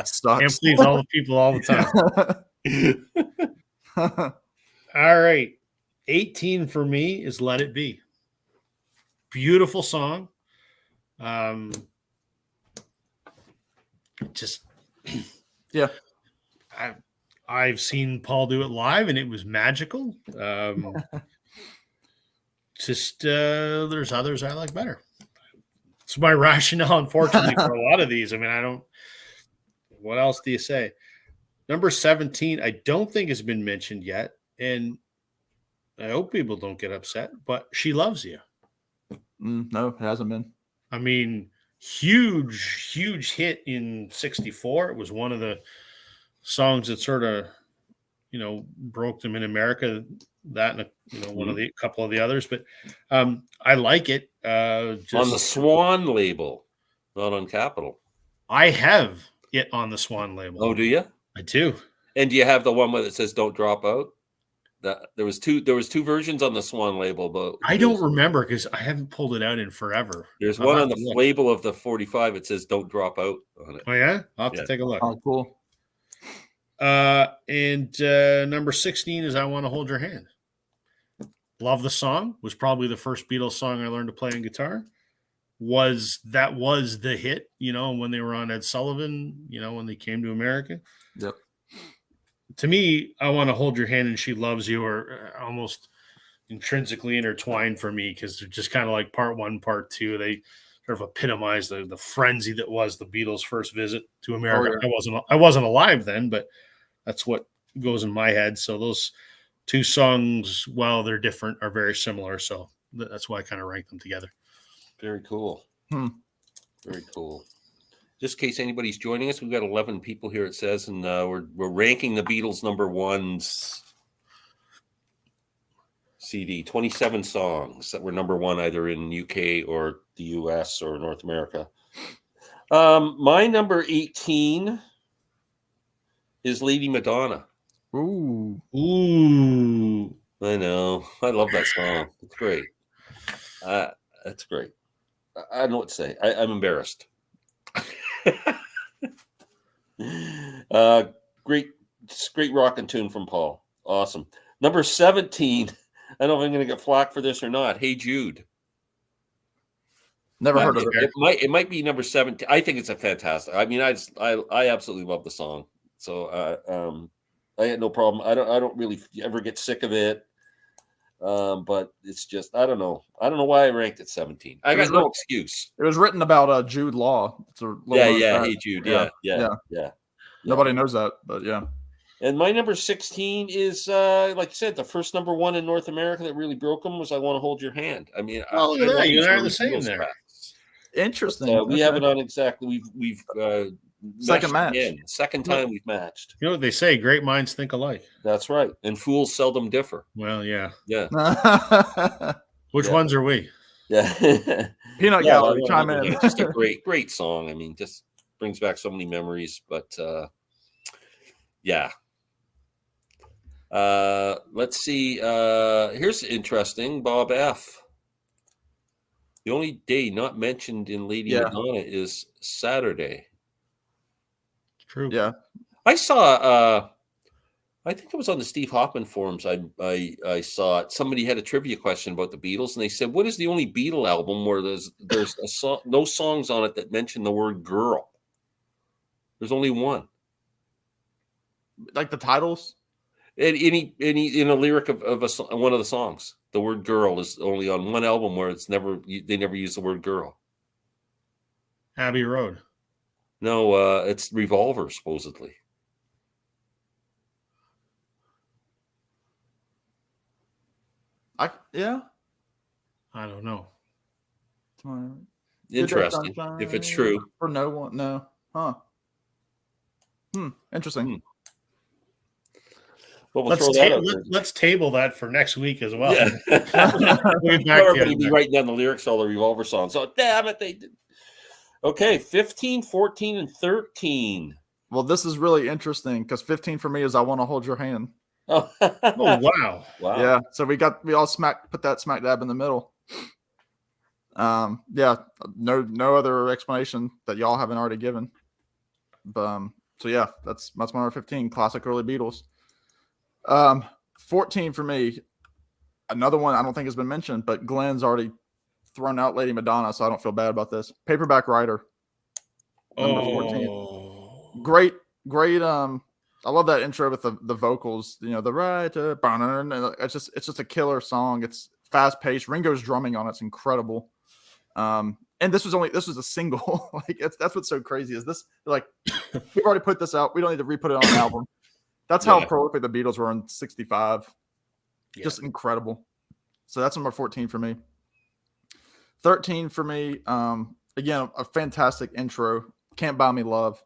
sucks. Can't please all the people all the time. All right. 18 for me is Let It Be. Beautiful song. Just yeah. I've seen Paul do it live, and it was magical. There's others I like better. It's my rationale, unfortunately, for a lot of these. I mean, what else do you say? Number 17, I don't think has been mentioned yet, and I hope people don't get upset, but She Loves You. No, it hasn't been. I mean, huge hit in 64. It was one of the songs that sort of, broke them in America. That and one of the couple of the others, but I like it. Just on the Swan label, not on Capitol. I have it on the Swan label. Oh, do you? I do. And do you have the one where it says "Don't Drop Out"? There was two versions on the Swan label, but I don't remember because I haven't pulled it out in forever. There's one on the label of the 45. It says "Don't Drop Out" on it. Oh yeah, I'll have to take a look. Oh, cool. And number 16 is "I Want to Hold Your Hand." Love the song. Was probably the first Beatles song I learned to play on guitar. Was the hit, when they were on Ed Sullivan, when they came to America. Yep. To me, "I Want to Hold Your Hand" and "She Loves You" are almost intrinsically intertwined for me because they're just kind of like part one, part two. They sort of epitomize the frenzy that was the Beatles' first visit to America. Oh, yeah. I wasn't alive then, but that's what goes in my head. So those two songs, while they're different, are very similar. So that's why I kind of rank them together. Very cool. Very cool. Just in case anybody's joining us, we've got 11 people here, it says, and we're ranking the Beatles number ones CD, 27 songs that were number one either in UK or the US or North America. My number 18 is Lady Madonna. Ooh. I know. I love that song. It's great. That's great. I don't know what to say. I'm embarrassed. Great rockin' tune from Paul. Awesome. Number 17. I don't know if I'm going to get flack for this or not. Hey Jude. Never heard of it. It might be number 17. I think it's a fantastic. I mean, I absolutely love the song. So I had no problem. I don't really ever get sick of it. But it's just I don't know why I ranked it 17. I got no excuse. It was written about Jude Law. It's a Hey Jude. Yeah. Nobody knows that, but yeah. And my number 16 is, like I said, the first number one in North America that really broke them was "I Want to Hold Your Hand." I mean, Oh, look at I love that. You these and I are early the same Beatles there. tracks. Interesting. We haven't on exactly. We've Second matched match. again. Second time we've matched. You know what they say? Great minds think alike. That's right. And fools seldom differ. Well, yeah. Yeah. Which ones are we? Yeah. Peanut Yeah, Gallery, I chime Love Your in. Hand. Just a great song. I mean, just brings back so many memories. But yeah. Let's see. Here's interesting. Bob F. The only day not mentioned in Lady Madonna is Saturday. True. Yeah. I saw. I think it was on the Steve Hoffman forums. I saw it. Somebody had a trivia question about the Beatles, and they said, "What is the only Beatle album where there's a song, no songs on it that mention the word girl?" There's only one. Like the titles? Any in a lyric of one of the songs, the word "girl" is only on one album where they never use the word "girl." Abbey Road. No, it's Revolver, supposedly. Yeah. I don't know. Interesting. If it's true. For no one, no. Huh. Interesting. Well, let's table that for next week as well. Yeah. Everybody be writing down the lyrics to all the Revolver songs. So damn it, they did. Okay, 15, 14, and 13. Well, this is really interesting because 15 for me is "I Want to Hold Your Hand." Oh, wow. Yeah. So we all put that smack dab in the middle. Yeah. No other explanation that y'all haven't already given. But so yeah, that's my number 15, classic early Beatles. 14 for me, another one I don't think has been mentioned, but Glen's already thrown out Lady Madonna, so I don't feel bad about this. Paperback Writer, number 14. Great. I love that intro with the vocals. You know, the writer. It's just a killer song. It's fast paced. Ringo's drumming on it's incredible. And this was a single. Like that's what's so crazy is this. Like we've already put this out. We don't need to re-put it on an album. That's how prolific the Beatles were in 65. Yeah. Just incredible. So that's number 14 for me. 13 for me. Again, a fantastic intro. Can't Buy Me Love.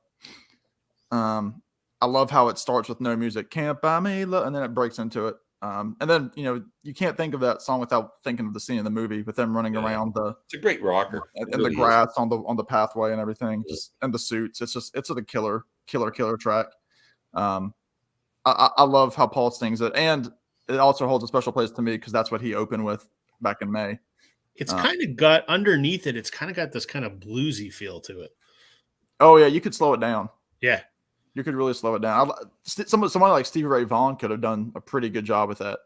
I love how it starts with no music. Can't buy me love, and then it breaks into it. And then you can't think of that song without thinking of the scene in the movie with them running around it's a great rocker. And really the grass on the pathway and everything. Just and the suits. It's a killer track. I love how Paul sings it, and it also holds a special place to me because that's what he opened with back in May. It's kind of got underneath it. It's kind of got this kind of bluesy feel to it. Oh yeah, you could slow it down. Yeah, you could really slow it down. Someone like Stevie Ray Vaughan could have done a pretty good job with that.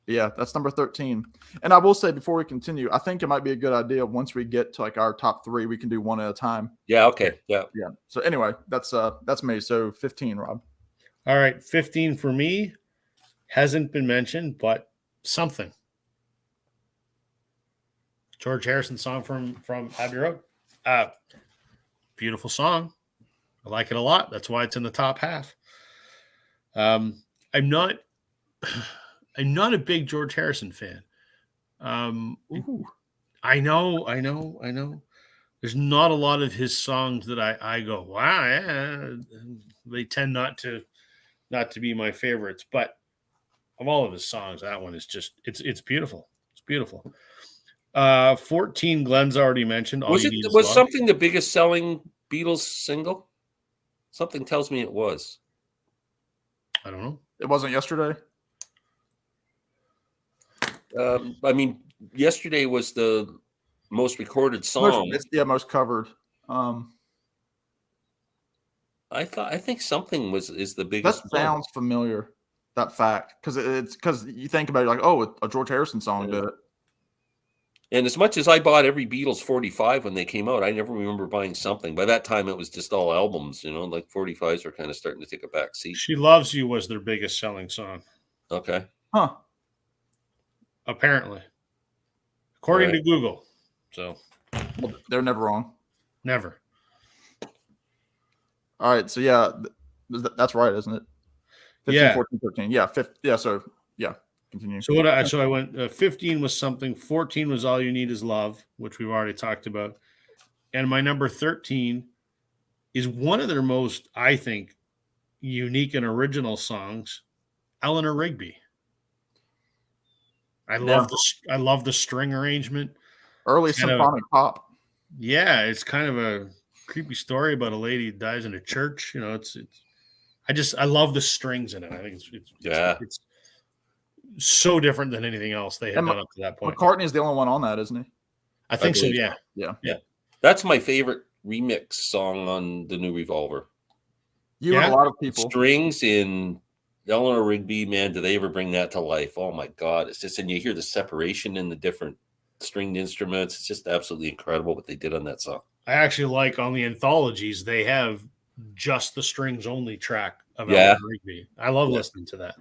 Yeah, that's number 13. And I will say before we continue, I think it might be a good idea once we get to like our top 3, we can do one at a time. Yeah. Okay. Yeah. Yeah. So anyway, that's me. So 15, Rob. All right, 15 for me hasn't been mentioned, but something. George Harrison song from Abbey Road. Beautiful song. I like it a lot. That's why it's in the top half. I'm not a big George Harrison fan. I know. There's not a lot of his songs that I go, wow, yeah. They tend not to be my favorites, but of all of his songs, that one is just it's beautiful. It's beautiful. 14, Glen's already mentioned. Was something the biggest selling Beatles single? Something tells me it was. I don't know. It wasn't Yesterday. I mean, Yesterday was the most recorded song. Most covered. I think something is the biggest. That sounds familiar. That fact, because you think about it like, oh, a George Harrison song did it. And as much as I bought every Beatles 45 when they came out, I never remember buying something. By that time, it was just all albums. Like 45s were kind of starting to take a back seat. She Loves You was their biggest selling song. Okay. Huh. Apparently, according to Google. So well, they're never wrong. Never. All right. So yeah, that's right, isn't it? 15, Yeah. 14, 13. Yeah, so yeah, continue. So I went 15 was Something, 14 was All You Need Is Love, which we've already talked about. And my number 13 is one of their most, I think, unique and original songs, Eleanor Rigby. I love the string arrangement. Early Kind of- symphonic pop. Yeah, it's kind of a creepy story about a lady who dies in a church. You know, I love the strings in it. I think it's so different than anything else they had done up to that point. McCartney's the only one on that, isn't he? I think so. Yeah. Yeah. That's my favorite remix song on the new Revolver. And a lot of people. Strings in Eleanor Rigby, man, do they ever bring that to life? Oh my God. It's just, and you hear the separation in the different stringed instruments. It's just absolutely incredible what they did on that song. I actually like on the anthologies, they have just the strings only track of Eleanor Rigby. I love listening to that.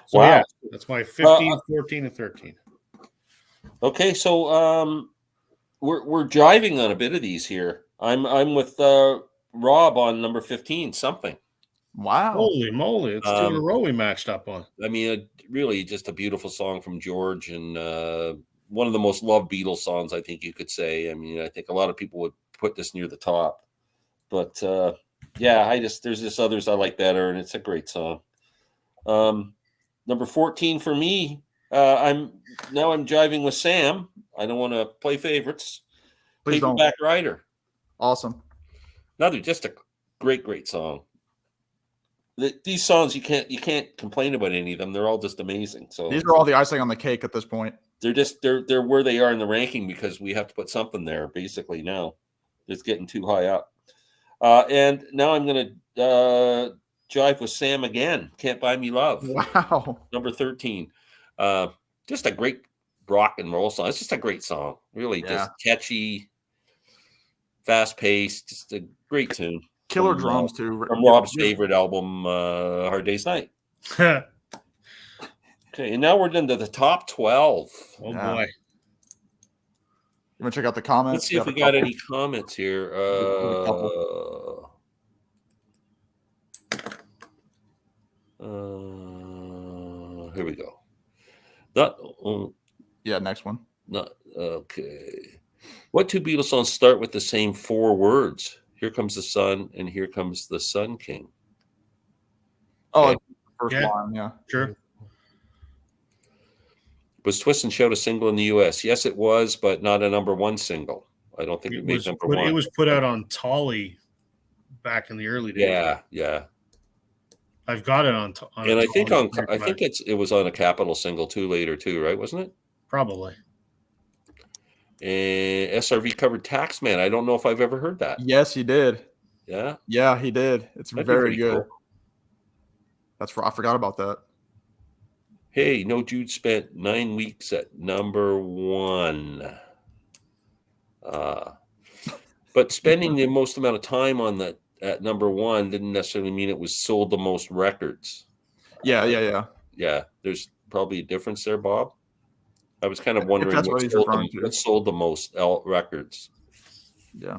So wow. That's my 15, 14, and 13. Okay, so we're driving on a bit of these here. I'm with Rob on number 15, Something. Wow. Holy moly. It's 2 in a row we matched up on. I mean, really just a beautiful song from George, and one of the most loved Beatles songs, I think you could say. I mean, I think a lot of people would put this near the top. But there's just others I like better, and it's a great song. Number 14 for me, I'm driving with Sam. I don't want to play favorites. Please don't. Paperback Writer. Awesome. Another just a great song. These songs you can't complain about any of them. They're all just amazing. So these are all the icing on the cake at this point. They're where they are in the ranking because we have to put something there. Basically now, it's getting too high up. And now I'm going to jive with Sam again. Can't Buy Me Love. Wow. Number 13. Just a great rock and roll song. It's just a great song. Really, just catchy, fast paced. Just a great tune. Killer drums too. From Rob's favorite album, Hard Day's Night. Okay, and now we're into the top 12. Oh boy. You want to check out the comments? Let's see if we got any comments here. Here we go. Next one. Okay. What 2 Beatles songs start with the same 4 words? Here Comes the Sun and Here Comes the Sun King. Oh, Okay. first line, yeah. Sure. Was Twist and Shout a single in the U.S.? Yes, it was, but not a number 1 single. I don't think it made number 1. It was put out on Tolly back in the early days. Yeah. I've got it on and I think it was on a Capitol single too later too, right? Wasn't it? Probably. And SRV covered Taxman. I don't know if I've ever heard that. Yes, he did. Yeah. Yeah, he did. It's very good. Cool. I forgot about that. Hey, No Jude spent 9 weeks at number 1. But spending the most amount of time on that at number 1 didn't necessarily mean it was sold the most records. Yeah. There's probably a difference there, Bob. I was kind of wondering what sold the most records. Yeah.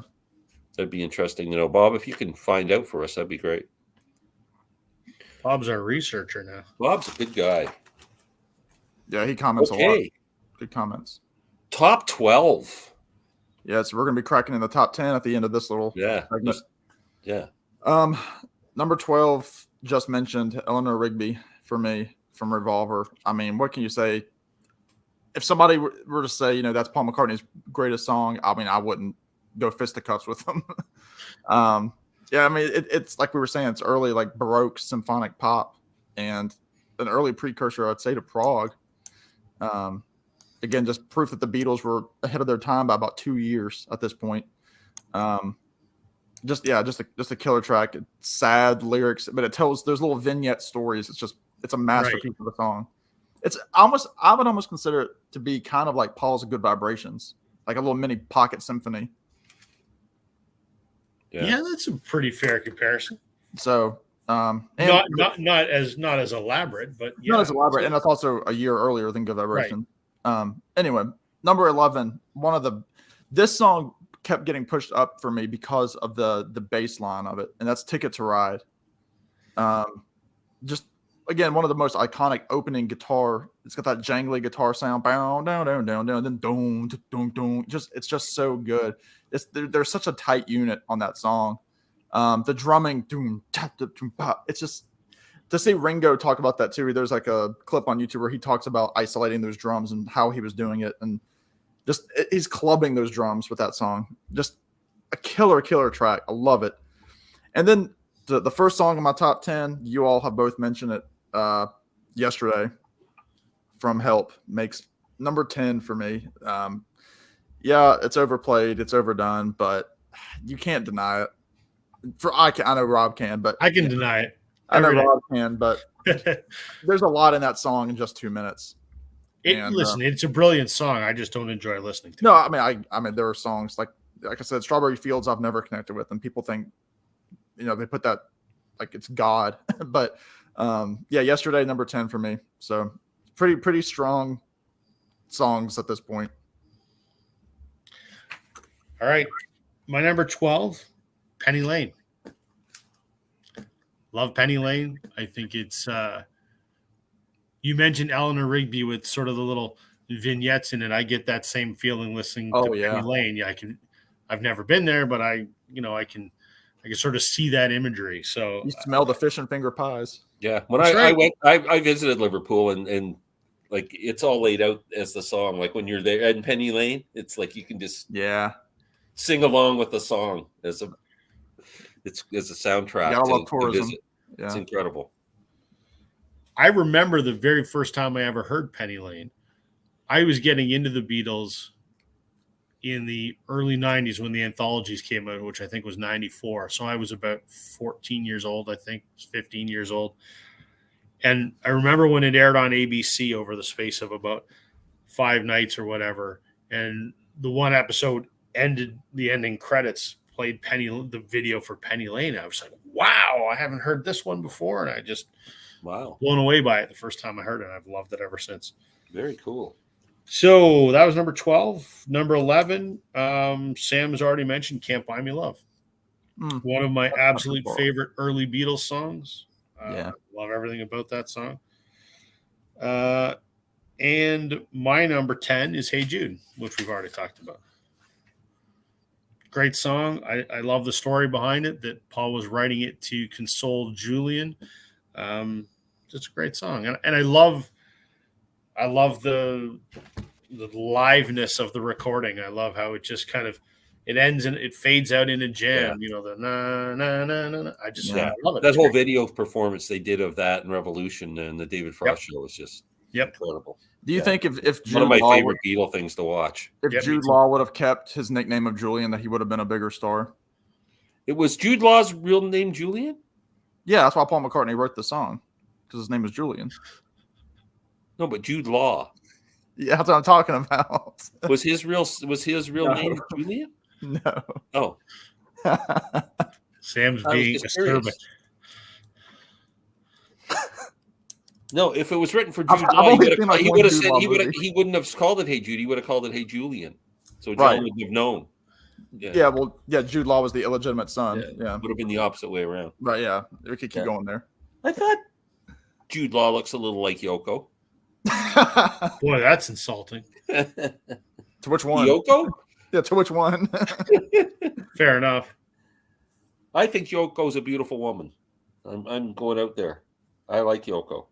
That'd be interesting to know. Bob, if you can find out for us, that'd be great. Bob's our researcher now. Bob's a good guy. Yeah, he comments a lot. Good comments. Top 12. Yeah, so we're going to be cracking in the top 10 at the end of this little segment. Yeah. Number 12, just mentioned Eleanor Rigby for me from Revolver. I mean, what can you say? If somebody were to say, that's Paul McCartney's greatest song, I mean, I wouldn't go fisticuffs with them. Yeah, I mean, it's like we were saying, it's early, like Baroque symphonic pop and an early precursor, I'd say, to prog. Again, just proof that the Beatles were ahead of their time by about 2 years at this point. Just a killer track. It's sad lyrics, but it tells there's little vignette stories. It's a masterpiece of a song. I would almost consider it to be kind of like Paul's Good Vibrations, like a little mini pocket symphony. Yeah, that's a pretty fair comparison. So, not as elaborate, but not as elaborate, and that's also a year earlier than Good Vibration. Right. Anyway, number 11. This song kept getting pushed up for me because of the bass line of it, and that's Ticket to Ride. just again, one of the most iconic opening guitar. It's got that jangly guitar sound, down, down, down, down, down, then doom, doom, doom. It's just so good. There's such a tight unit on that song. The drumming, doom, tap, tap, doom, pop. It's just to see Ringo talk about that too. There's like a clip on YouTube where he talks about isolating those drums and how he was doing it, and just he's clubbing those drums with that song. Just a killer track. I love it. And then the first song in my top 10, you all have both mentioned it yesterday, from Help, makes number 10 for me. Yeah, it's overplayed, it's overdone, but you can't deny it. I know Rob can, but I can deny it. I know Rob can, but there's a lot in that song in just 2 minutes. Listen, it's a brilliant song. I just don't enjoy listening to it. No, I mean, there are songs like I said, Strawberry Fields I've never connected with, and people think, they put that like it's God. But yeah, Yesterday, number 10 for me. So pretty strong songs at this point. All right. My number 12, Penny Lane. Love Penny Lane. I think it's you mentioned Eleanor Rigby with sort of the little vignettes in it. I get that same feeling listening to Penny Lane. Yeah, I've never been there, but I can sort of see that imagery. So you smell the fish and finger pies. Yeah. When I visited Liverpool and like it's all laid out as the song. Like when you're there in Penny Lane, it's like you can just sing along with the song as a soundtrack. I love tourism. Yeah. It's incredible. I remember the very first time I ever heard Penny Lane. I was getting into the Beatles in the early 90s when the anthologies came out, which I think was 94. So I was about 14 years old, I think, 15 years old. And I remember when it aired on ABC over the space of about 5 nights or whatever. And the one episode ended, the ending credits played the video for Penny Lane. I was like, wow, I haven't heard this one before. And I just blown away by it the first time I heard it. I've loved it ever since. Very cool. So that was number 12. Number 11, Sam has already mentioned Can't Buy Me Love. One of my absolute favorite early Beatles songs. Love everything about that song. And my number 10 is Hey Jude, which we've already talked about. Great song. I love the story behind it, that Paul was writing it to console Julian. It's a great song. And I love the liveness of the recording. I love how it just kind of it ends and it fades out in a jam. The na na na na. I love it. That whole video performance they did of that in Revolution and the David Frost show was just incredible. Do you think if Jude one of my Law favorite Beatle things to watch? If Jude Law would have kept his nickname of Julian, that he would have been a bigger star? It was Jude Law's real name, Julian? Yeah, that's why Paul McCartney wrote the song, because his name is Julian. No, but Jude Law. Yeah, that's what I'm talking about. Was his real name Julian? No. Oh. Sam's being disturbing. No, if it was written for Jude Law, he wouldn't have called it Hey Jude. He would have called it Hey Julian. So John would have known. Yeah. Jude Law was the illegitimate son. Yeah. Would have been the opposite way around. Right, yeah. We could keep going there. I thought Jude Law looks a little like Yoko. Boy, that's insulting. To which one? Yoko? Yeah, to which one? Fair enough. I think Yoko's a beautiful woman. I'm going out there. I like Yoko.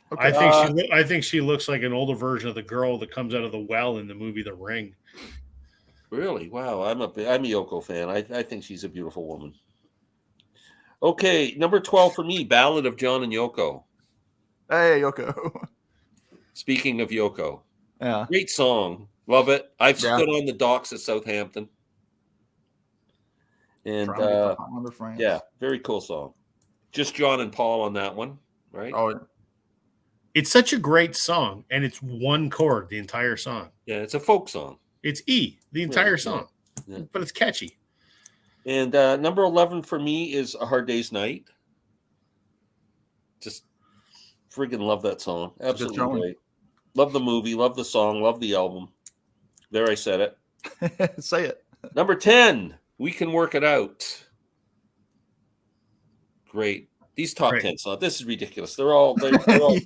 Okay. I think she looks like an older version of the girl that comes out of the well in the movie The Ring. Really? Wow. I'm a Yoko fan. I think she's a beautiful woman. Okay, number 12 for me, Ballad of John and Yoko. Hey, Yoko. Speaking of Yoko. Yeah. Great song. Love it. I've stood on the docks at Southampton. And very cool song. Just John and Paul on that one, right? Oh, it's such a great song, and it's one chord the entire song. Yeah, it's a folk song. It's E, the entire song, but it's catchy. And number 11 for me is A Hard Day's Night. Just friggin' love that song. Absolutely great. Love the movie, love the song, love the album. There, I said it. Say it. Number 10, We Can Work It Out. Great These top Right. 10 songs. This is ridiculous. They're all great songs.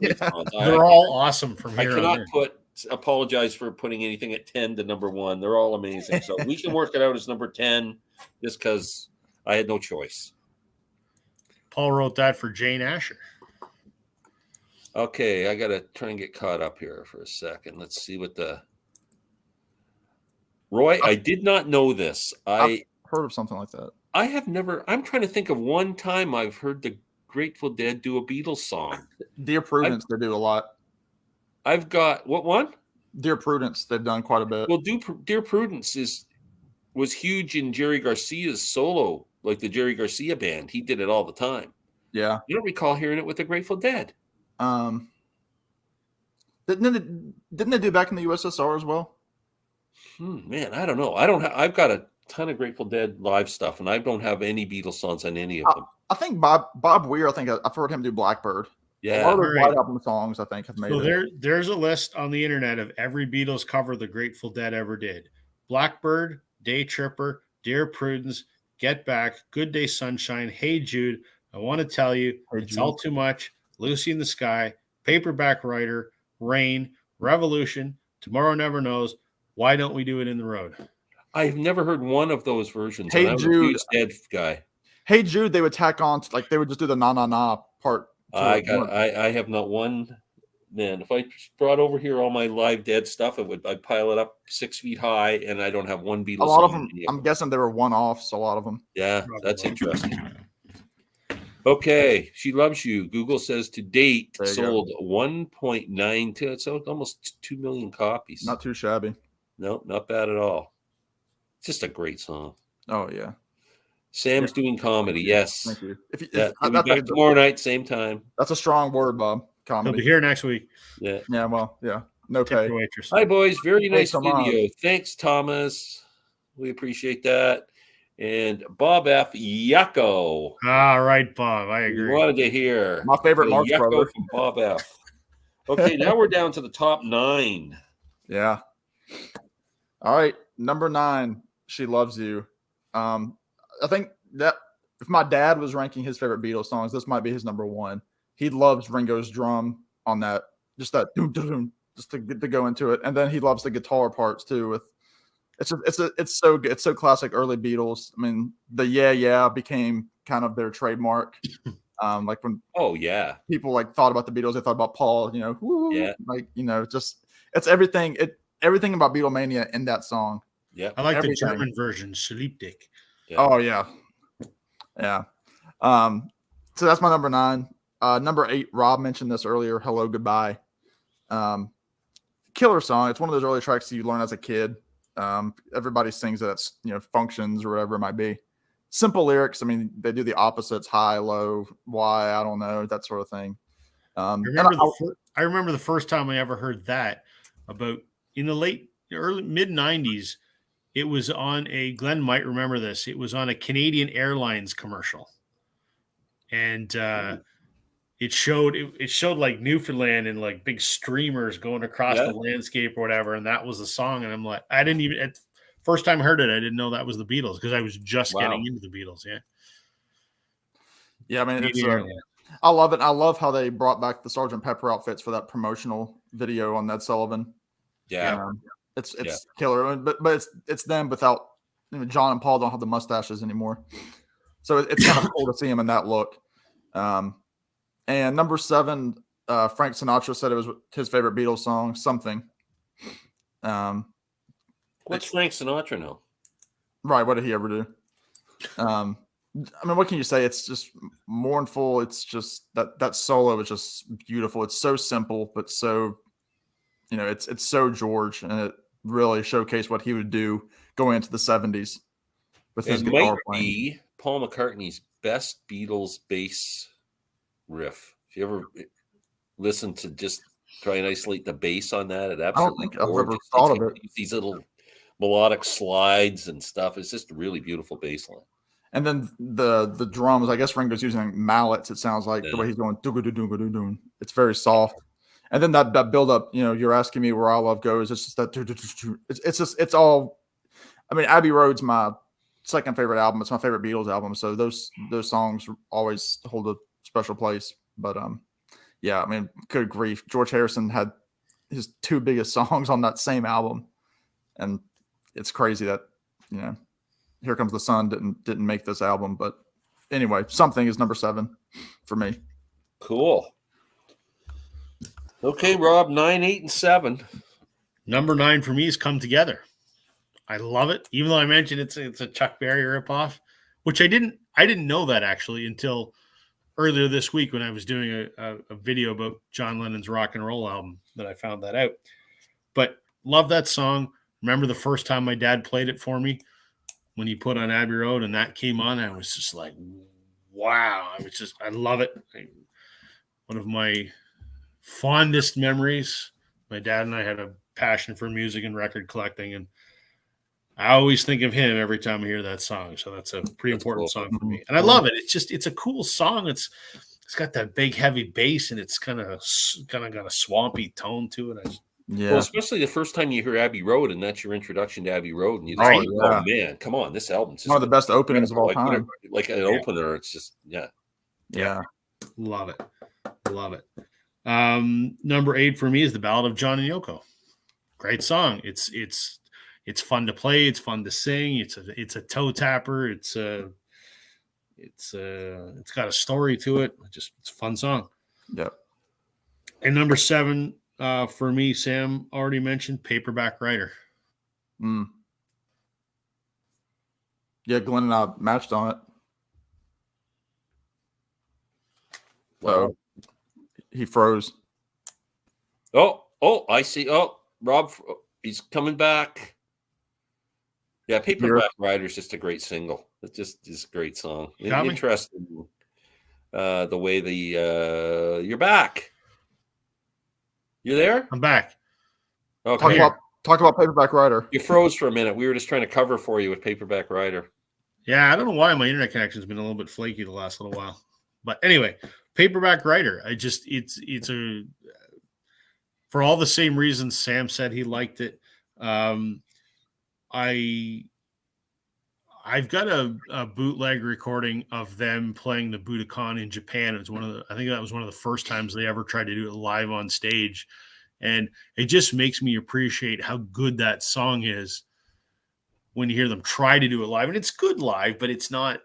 They're all awesome from I here on cannot in. apologize for putting anything at 10 to number 1. They're all amazing. So we can work it out as number 10 just because I had no choice. Paul wrote that for Jane Asher. Okay, I got to try and get caught up here for a second. Let's see what the Roy, I did not know this. I've heard of something like that. I have never. I'm trying to think of one time I've heard the Grateful Dead do a Beatles song. Dear Prudence, they do a lot. I've got what one? Dear Prudence, they've done quite a bit. Well, Dear Prudence was huge in Jerry Garcia's solo, like the Jerry Garcia band. He did it all the time. Yeah. You don't recall hearing it with the Grateful Dead? Didn't they do back in the USSR as well? Man, I don't know. I've got a ton of Grateful Dead live stuff, and I don't have any Beatles songs on any of them. I think Bob Weir. I think I've heard him do Blackbird. Yeah, a lot of those White Album songs I think have made it. There's a list on the internet of every Beatles cover the Grateful Dead ever did: Blackbird, Day Tripper, Dear Prudence, Get Back, Good Day Sunshine, Hey Jude, I Want to Tell You, It's All Too Much, Lucy in the Sky, Paperback Writer, Rain, Revolution, Tomorrow Never Knows, Why Don't We Do It in the Road? I've never heard one of those versions. Hey I'm Jude, a huge Dead guy. Hey Jude, they would tack on like they would just do the na na na part. I have not one. Man, if I brought over here all my live Dead stuff, I'd pile it up 6 feet high, and I don't have one Beatles. A lot of them, I'm guessing they were one-offs. A lot of them. Yeah, that's interesting. Okay, She Loves You. Google says to date sold 1.92. It's almost 2 million copies. Not too shabby. No, not bad at all. It's just a great song. Oh yeah. Sam's doing comedy. Yes. Thank you. We'll be back tomorrow night, same time. That's a strong word, Bob. Comedy. He'll be here next week. Yeah. Yeah. Well. Yeah. No pay. Hi, boys. Very nice video. Thanks, Thomas. We appreciate that. And Bob F. Yucko. All right, Bob. I agree. We wanted to hear my favorite Marx brother from Bob F. Okay, now we're down to the top 9. Yeah. All right, number 9. She Loves You. I think that if my dad was ranking his favorite Beatles songs, this might be his number 1. He loves Ringo's drum on that, just that doom, doom, doom, just to go into it, and then he loves the guitar parts too. With it's so good. It's so classic early Beatles. I mean, the yeah became kind of their trademark. Like when people like thought about the Beatles, they thought about Paul. Just it's everything. Everything about Beatlemania in that song. Yeah, I like the German version, Sleepdick. Yeah. Oh yeah. So that's my number 9. Number 8, Rob mentioned this earlier. Hello, Goodbye. Killer song. It's one of those early tracks that you learn as a kid. Everybody sings it at functions or whatever it might be. Simple lyrics. I mean, they do the opposites: high, low, why, I don't know, that sort of thing. I remember the first time I ever heard that about in the early mid 90s. It was on Glen might remember this. It was on a Canadian Airlines commercial. And it showed like Newfoundland and like big streamers going across the landscape or whatever. And that was the song. And I'm like, first time I heard it, I didn't know that was the Beatles because I was just getting into the Beatles. Yeah. Yeah. I mean, I love it. I love how they brought back the Sgt. Pepper outfits for that promotional video on Ned Sullivan. Yeah. It's killer, but it's them without John and Paul don't have the mustaches anymore, so it's kind of cool to see him in that look. And number 7, Frank Sinatra said it was his favorite Beatles song. Something. What's Frank Sinatra know? Right. What did he ever do? I mean, what can you say? It's just mournful. It's just that solo is just beautiful. It's so simple, but so. It's so George, and it really showcased what he would do going into the 70s with his guitar playing. Be Paul McCartney's best Beatles bass riff. If you ever listen to just try and isolate the bass on that, it absolutely. I don't think I've ever thought of it. These little melodic slides and stuff. It's just a really beautiful bass line. And then the drums. I guess Ringo's using mallets. It sounds like the way he's going. It's very soft. And then that build up, you're asking me where our love goes. It's just that it's all. I mean, Abbey Road's my second favorite album. It's my favorite Beatles album. So those songs always hold a special place. But yeah, I mean, good grief, George Harrison had his 2 biggest songs on that same album, and it's crazy that Here Comes the Sun didn't make this album. But anyway, Something is number 7 for me. Cool. Okay, Rob, 9, 8, and 7. Number 9 for me is Come Together. I love it, even though I mentioned it's a Chuck Berry ripoff, which I didn't know that actually until earlier this week when I was doing a video about John Lennon's rock and roll album that I found that out. But love that song. Remember the first time my dad played it for me when he put on Abbey Road and that came on, I was just like, wow. I love it. One of my fondest memories. My dad and I had a passion for music and record collecting, and I always think of him every time I hear that song. So that's a pretty important cool. song for me. And I love it. It's a cool song. It's got that big heavy bass and it's kind of got a swampy tone to it. Well, especially the first time you hear Abbey Road and that's your introduction to Abbey Road, and you just think, oh man, come on, this album's one of the best openings of all time. Like an opener, it's just yeah. Love it. Number 8 for me is The Ballad of John and Yoko. Great song. It's fun to play. It's fun to sing. It's a toe tapper. It's got a story to it. It's a fun song. Yep. And number 7 for me, Sam already mentioned Paperback Writer. Yeah, Glenn and I matched on it. Wow. He froze. Oh, I see. Oh, Rob, he's coming back. Yeah, Paperback Writer is just a great single. It just is a great song. Interesting. The way you're back. You there? I'm back. Okay. Talk about Paperback Writer. You froze for a minute. We were just trying to cover for you with Paperback Writer. Yeah, I don't know why my internet connection's been a little bit flaky the last little while. But anyway, Paperback Writer. It's for all the same reasons Sam said he liked it. I've got a bootleg recording of them playing the Budokan in Japan. I think that was one of the first times they ever tried to do it live on stage. And it just makes me appreciate how good that song is when you hear them try to do it live. And it's good live, but it's not,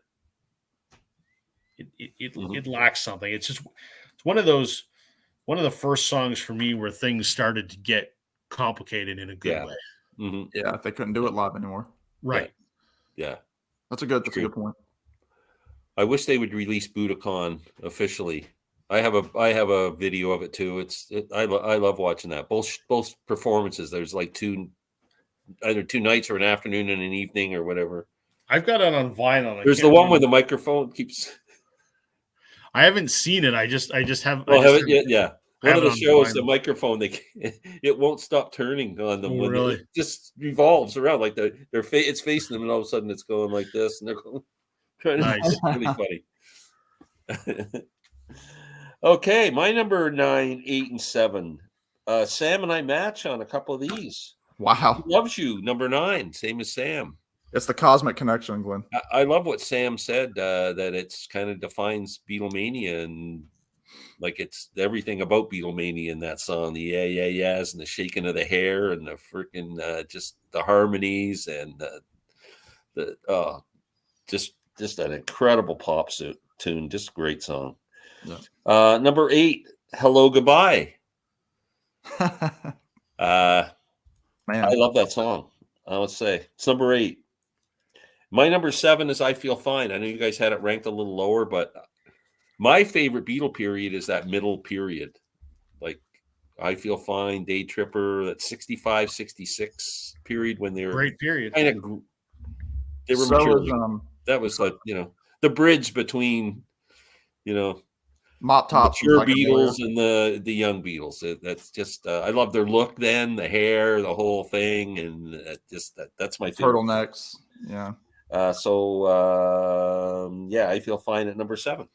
it lacks something. It's one of the first songs for me where things started to get complicated in a good way. Mm-hmm. Yeah, they couldn't do it live anymore. Right. Yeah. That's a good point. I wish they would release Budokan officially. I have a video of it too. I love watching that. Both performances. There's like either 2 nights or an afternoon and an evening or whatever. I've got it on vinyl. There's the one where the microphone keeps. I haven't seen it. I just have. Oh, have it yet? Yeah. One of the shows, the microphone, it won't stop turning on them. Oh, really? It just revolves around like it's facing them, and all of a sudden it's going like this, and they're going. Nice. It's really funny. Okay, my number 9, 8, and 7. Sam and I match on a couple of these. Wow. He Loves You, number 9, same as Sam. It's the cosmic connection, Glenn. I love what Sam said, that it's kind of defines Beatlemania, and like it's everything about Beatlemania in that song. The yeahs and the shaking of the hair and the freaking just the harmonies and just an incredible pop tune. Just a great song. Yeah. Number 8, Hello Goodbye. Man, I love that song. I would say it's number 8. My number 7 is I Feel Fine. I know you guys had it ranked a little lower, but my favorite Beatle period is that middle period. Like I Feel Fine, Day Tripper, that 65, 66 period when they were great period. Kind of they were mature. That was like, the bridge between, Mop Tops, mature Beatles and the young Beatles. That's just I love their look then, the hair, the whole thing, and that's my favorite. Turtlenecks. Yeah. I Feel Fine at number 7.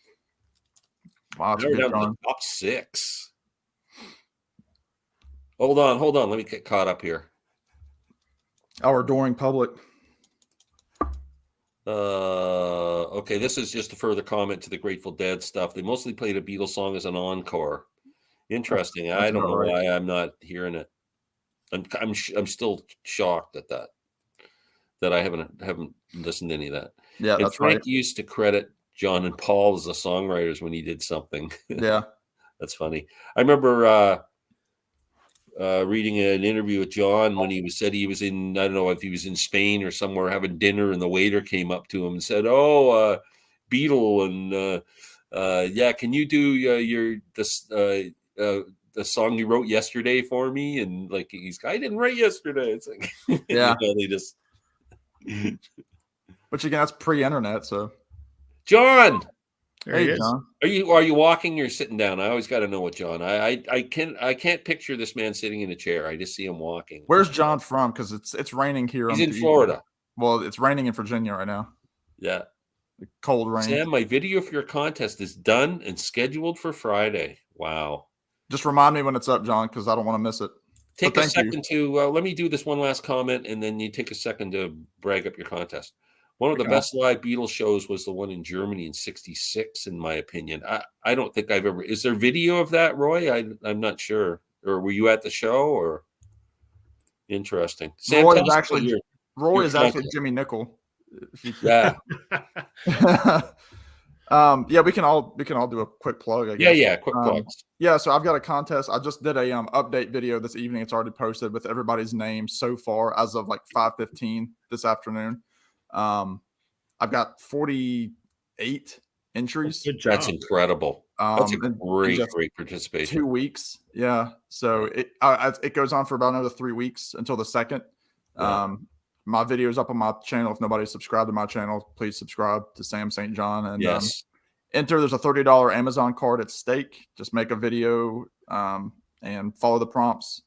Wow, Now we're down to the top 6. Hold on. Let me get caught up here. Our Adoring Public. Okay. Okay, this is just a further comment to the Grateful Dead stuff. They mostly played a Beatles song as an encore. Interesting. That's I don't about know right. why I'm not hearing it. I'm still shocked at that I haven't listened to any of that. Yeah, And that's right. Frank used to credit John and Paul as the songwriters when he did something. Yeah. That's funny. I remember reading an interview with John when said he was in, I don't know if he was in Spain or somewhere having dinner, and the waiter came up to him and said, "Oh, Beatle, and yeah, can you do the song you wrote yesterday for me?" And like I didn't write yesterday. It's like Yeah. they just Which again, that's pre-internet, so. John. There he Hey, is. John. Are you walking or sitting down? I always got to know what John. I can't picture this man sitting in a chair. I just see him walking. Where's John from? Because it's raining here. He's on in the evening. Florida. Well, it's raining in Virginia right now. Yeah. Cold rain. Sam, my video for your contest is done and scheduled for Friday. Wow. Just remind me when it's up, John, because I don't want to miss it. Take But a thank you. second to let me do this one last comment, and then you take a second to brag up your contest. One of the Okay. best live Beatles shows was the one in Germany in '66, in my opinion. I don't think I've ever. Is there video of that, Roy? I'm not sure. Or were you at the show? Or interesting. Sam, Roy tell is us about actually your actually contest. Jimmy Nickel. Yeah. Yeah, we can all do a quick plug, I guess. Yeah. Quick plugs. Yeah, so I've got a contest. I just did a update video this evening. It's already posted with everybody's name so far as of like 5:15 this afternoon. I've got 48 entries. Good job. That's incredible. That's a in great just participation. 2 weeks. Yeah. So it goes on for about another 3 weeks until the 2nd. Yeah. My video is up on my channel. If nobody's subscribed to my channel, please subscribe to Sam St. John. And Yes. enter. There's a $30 Amazon card at stake. Just make a video and follow the prompts.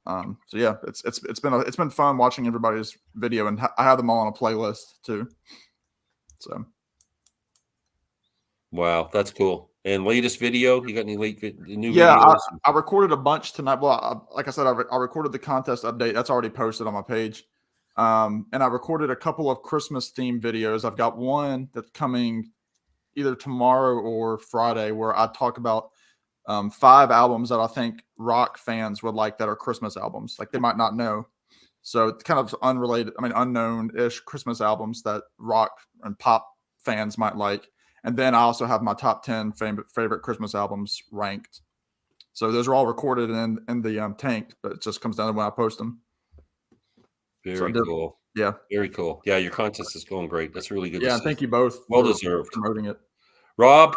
So yeah, it's been fun watching everybody's video, and I have them all on a playlist too. So Wow, that's cool. And latest video? You got any new yeah, videos? I recorded a bunch tonight. Well, like I said, I recorded the contest update. That's already posted on my page. And I recorded a couple of Christmas themed videos. I've got one that's coming either tomorrow or Friday where I talk about 5 albums that I think rock fans would like that are Christmas albums. Like they might not know. So it's kind of unknown-ish Christmas albums that rock and pop fans might like. And then I also have my top 10 favorite Christmas albums ranked. So those are all recorded in the tank, but it just comes down to when I post them. Very cool. Yeah. Very cool. Yeah, your contest is going great. That's really good. Yeah, thank you both. Well for deserved. promoting it. Rob,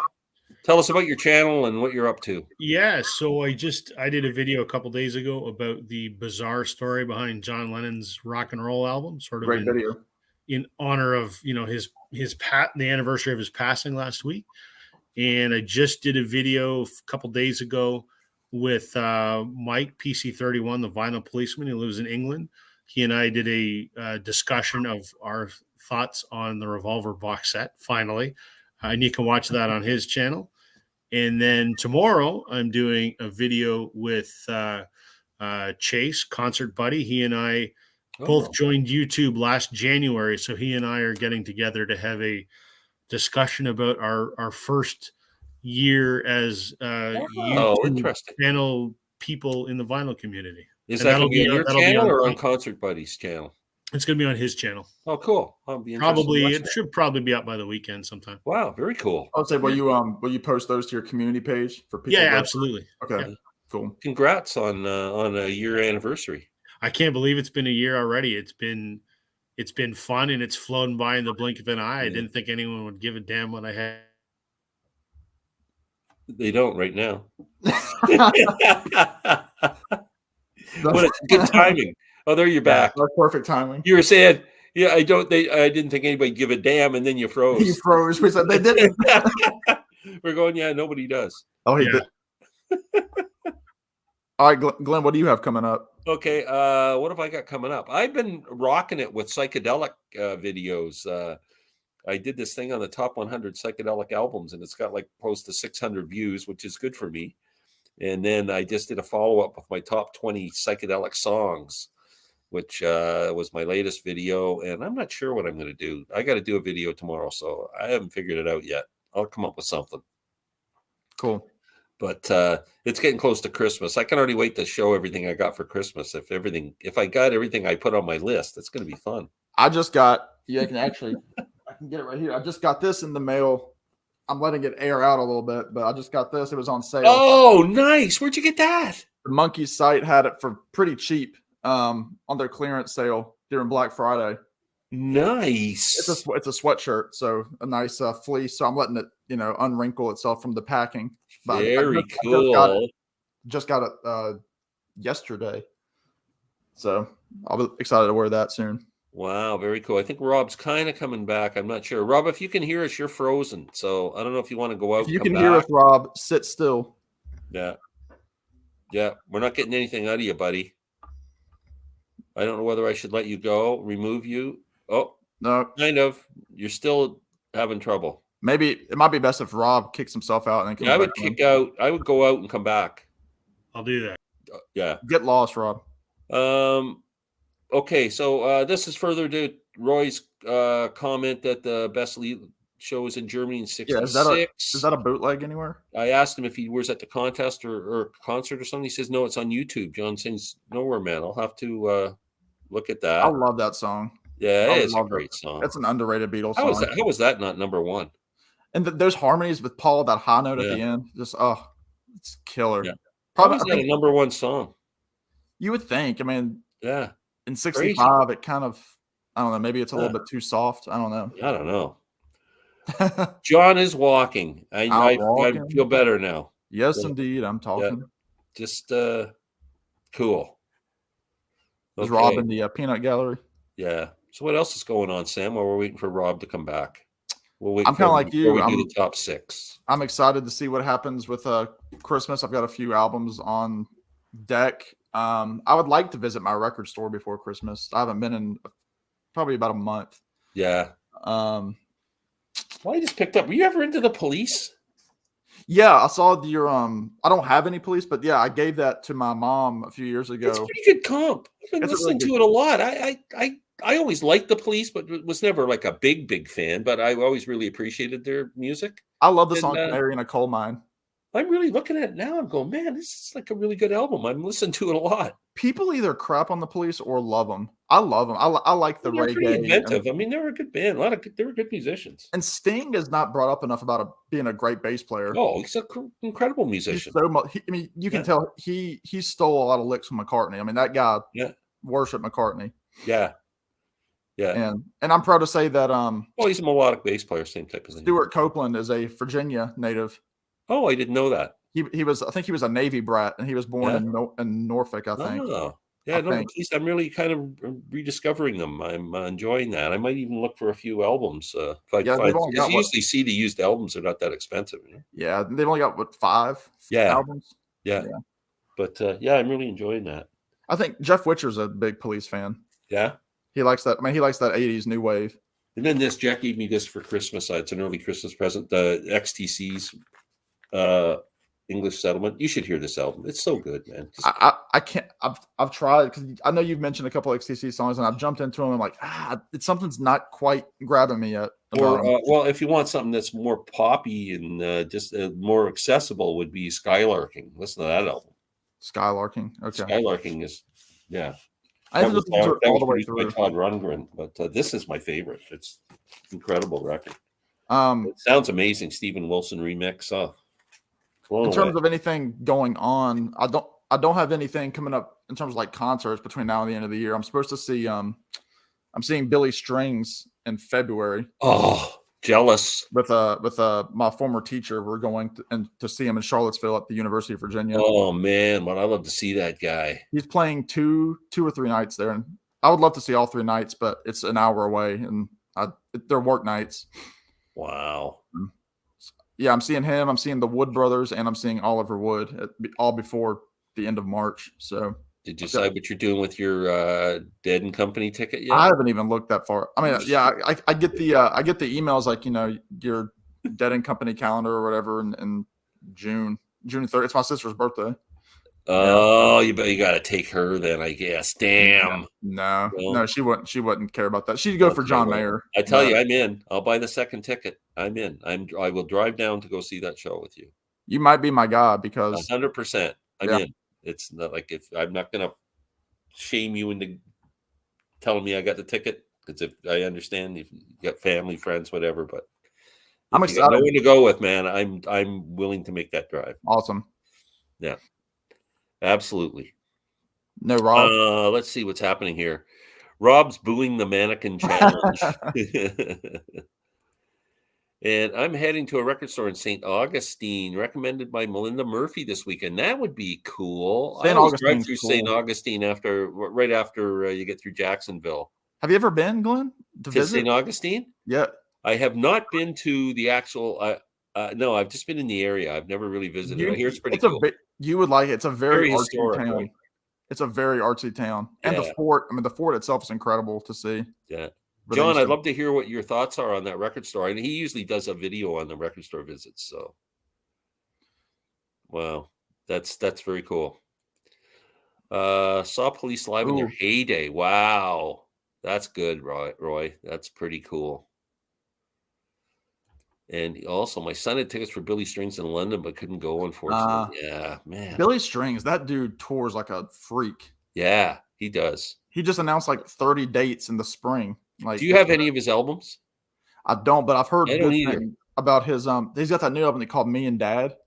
tell us about your channel and what you're up to. Yeah, so I did a video a couple days ago about the bizarre story behind John Lennon's rock and roll album, sort of Great video. in honor of the anniversary of his passing last week. And I just did a video a couple days ago with Mike PC31, the vinyl policeman who lives in England. He and I did a discussion of our thoughts on the Revolver box set, finally. And you can watch that on his channel. And then tomorrow, I'm doing a video with Chase, concert buddy. He and I both joined YouTube last January. So he and I are getting together to have a discussion about our first year as YouTube channel people in the vinyl community. Is that going to be on your channel or on Concert Buddy's channel? It's going to be on his channel. Oh, cool. I'll be it should probably be up by the weekend sometime. Wow, very cool. I would say, will you post those to your community page for people? Yeah, absolutely. Okay, yeah. Cool. Congrats on a year anniversary. I can't believe it's been a year already. It's been fun and it's flown by in the blink of an eye. I didn't think anyone would give a damn what I had. They don't right now. What good timing. Oh, there you're back. That's perfect timing. You were saying, yeah, I didn't think anybody give a damn, and then you froze. He froze. We said they didn't. We're going, yeah, nobody does. Oh, he did. All right, Glenn, what do you have coming up? Okay, what have I got coming up? I've been rocking it with psychedelic videos. I did this thing on the top 100 psychedelic albums, and it's got like close to 600 views, which is good for me. And then I just did a follow-up with my top 20 psychedelic songs, which was my latest video. And I'm not sure what I'm going to do. I got to do a video tomorrow, so I haven't figured it out yet. I'll come up with something. Cool. But it's getting close to Christmas. I can already wait to show everything I got for Christmas. If I got everything I put on my list, it's going to be fun. I just got, I can get it right here. I just got this in the mail. I'm letting it air out a little bit, but I just got this. It was on sale. Oh, nice. Where'd you get that? The Monkey site had it for pretty cheap on their clearance sale during Black Friday. Nice. It's a sweatshirt, so a nice fleece. So I'm letting it, unwrinkle itself from the packing. But Very cool. Just got it yesterday, so I'll be excited to wear that soon. Wow, very cool. I think Rob's kind of coming back. I'm not sure. Rob, if you can hear us, you're frozen. So I don't know if you want to go out. If you can hear us, Rob, sit still. Yeah. Yeah, we're not getting anything out of you, buddy. I don't know whether I should let you go, remove you. Oh, no, kind of. You're still having trouble. Maybe it might be best if Rob kicks himself out and then comes I back would kick out. I would go out and come back. I'll do that. Yeah. Get lost, Rob. Okay, so this is further to Roy's comment that the best lead show is in Germany in '66. Yeah, is that a bootleg anywhere? I asked him if he was at the contest or concert or something. He says no, it's on YouTube. John sings "Nowhere Man." I'll have to look at that. I love that song. Yeah, it is a great song. That's an underrated Beatles song. How was that not number one? And there's harmonies with Paul, that high note at the end. Just it's killer. Yeah. Probably was that a number one song? You would think. I mean, yeah. In '65, it kind of, I don't know, maybe it's a little bit too soft. I don't know. I don't know. John is walking. I feel better now. Yes, indeed. I'm talking. Yeah. Just cool. Is Rob in the peanut gallery? Yeah. So what else is going on, Sam, while we're waiting for Rob to come back? We'll wait. I'm kind of like you. We do the top 6. I'm excited to see what happens with Christmas. I've got a few albums on deck. I would like to visit my record store before Christmas. I haven't been in probably about a month. Yeah. Well, I just picked up. Were you ever into the Police? Yeah, I saw your I don't have any Police, but yeah, I gave that to my mom a few years ago. It's a pretty good comp. I've been listening to it a lot. I always liked the Police, but was never like a big fan. But I always really appreciated their music. I love the song "Canary in a Coal Mine." I'm really looking at it now and going, man, this is like a really good album. I'm listening to it a lot. People either crap on the Police or love them. I love them. I like the reggae. Pretty inventive. I mean, they were a good band. They were good musicians. And Sting is not brought up enough about being a great bass player. Oh, he's an incredible musician. He's so much. I mean, you can tell he stole a lot of licks from McCartney. I mean, that guy worshiped McCartney. Yeah. Yeah. And I'm proud to say that well, he's a melodic bass player, same type of thing. Stuart Copeland is a Virginia native. Oh, I didn't know that. He was, I think he was a Navy brat, and he was born in Norfolk, I think. Oh, yeah. At least I'm really kind of rediscovering them. I'm enjoying that. I might even look for a few albums. If I find, you usually see the used albums; they're not that expensive. You know? Yeah, they've only got 5 albums. Yeah. But I'm really enjoying that. I think Jeff Witcher's a big Police fan. Yeah, he likes that. I mean, he likes that '80s new wave. And then Jack gave me this for Christmas. It's an early Christmas present. The XTC's English Settlement. You should hear this album. It's so good, man. I can't. I've tried because I know you've mentioned a couple of XTC songs, and I've jumped into them. I'm like, something's not quite grabbing me yet. Or well, if you want something that's more poppy and just more accessible, would be Skylarking. Listen to that album. Skylarking. Okay. Skylarking is I haven't listened to it all the way through. By Todd Rundgren, but this is my favorite. It's incredible record. It sounds amazing. Stephen Wilson remix. In terms of anything going on, I don't have anything coming up in terms of like concerts between now and the end of the year. I'm supposed to see I'm seeing Billy Strings in February. Oh, jealous. With my former teacher. We're going to see him in Charlottesville at the University of Virginia. Oh man, but I love to see that guy. He's playing two or 3 nights there, and I would love to see all 3 nights, but it's an hour away, and they're work nights. Wow. Yeah, I'm seeing him. I'm seeing the Wood Brothers, and I'm seeing Oliver Wood all before the end of March. So, did you decide what you're doing with your Dead and Company ticket yet? I haven't even looked that far. I mean, yeah, I get the emails like your Dead and Company calendar or whatever in June 3rd. It's my sister's birthday. Oh, you got to take her then, I guess. Damn. No, Well, no, she wouldn't. She wouldn't care about that. She'd go for John Mayer. I tell but you, I'm in. I'll buy the second ticket. I'm in. I will drive down to go see that show with you. you might be my guy because 100%. I'm Yeah. in. It's not like if I'm not gonna shame you into telling me I got the ticket, because if I understand if you got family, friends, whatever, but I'm if you got no excited. one to go with, man, I'm willing to make that drive. Awesome. Yeah, absolutely. No, Rob. Let's see what's happening here. Rob's booing the mannequin challenge. And I'm heading to a record store in St. Augustine, recommended by Melinda Murphy this weekend. That would be cool. I St. always drive Augustine's through cool. St. Augustine right after you get through Jacksonville. Have you ever been, Glenn, to To visit? St. Augustine? Yeah. I have not been to the actual. No, I've just been in the area. I've never really visited. I hear it's pretty cool. You would like it. It's a very artsy historic, town. right? It's a very artsy town, and the Yeah. fort. I mean, the fort itself is incrable to see. Yeah. But they John, used I'd to- love to hear what your thoughts are on that record store. And he usually does a video on the record store visits. So, wow, that's very cool. Saw Police live in their Ooh. heyday. Wow, that's good, Roy. That's pretty cool. And also, my son had tickets for Billy Strings in London, but couldn't go, unfortunately. Yeah, man. Billy Strings, that dude tours like a freak. Yeah, he does. He just announced like 30 dates in the spring. Like, Do you have any of his albums? I don't, but I've heard I don't good either. things about his. He's got that new album they called Me and Dad,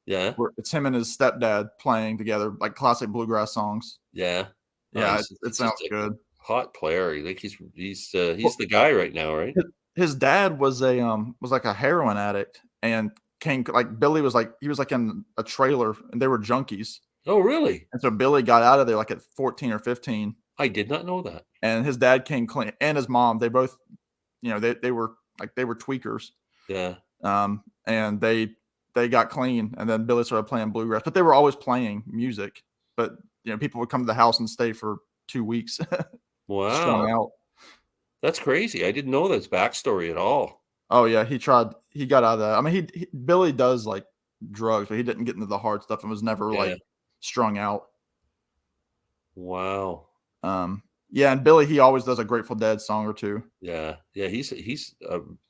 Yeah, where it's him and his stepdad playing together, like classic bluegrass songs. yeah. Yeah, Nice. it sounds just a good. hot player. Like he's the guy right now, right? His dad was like a heroin addict, and came like Billy was like in a trailer, and they were junkies. Oh, really? And so Billy got out of there like at 14 or 15. I did not know that. And his dad came clean, and his mom. They both, they were tweakers. Yeah. And they got clean, and then Billy started playing bluegrass. But they were always playing music. But people would come to the house and stay for 2 weeks. Strung Wow. out. That's crazy. I didn't know this backstory at all. Oh yeah, he got out of that. I mean, Billy does like drugs, but he didn't get into the hard stuff and was never like strung out. Wow. Yeah, and Billy, he always does a Grateful Dead song or two. Yeah. He's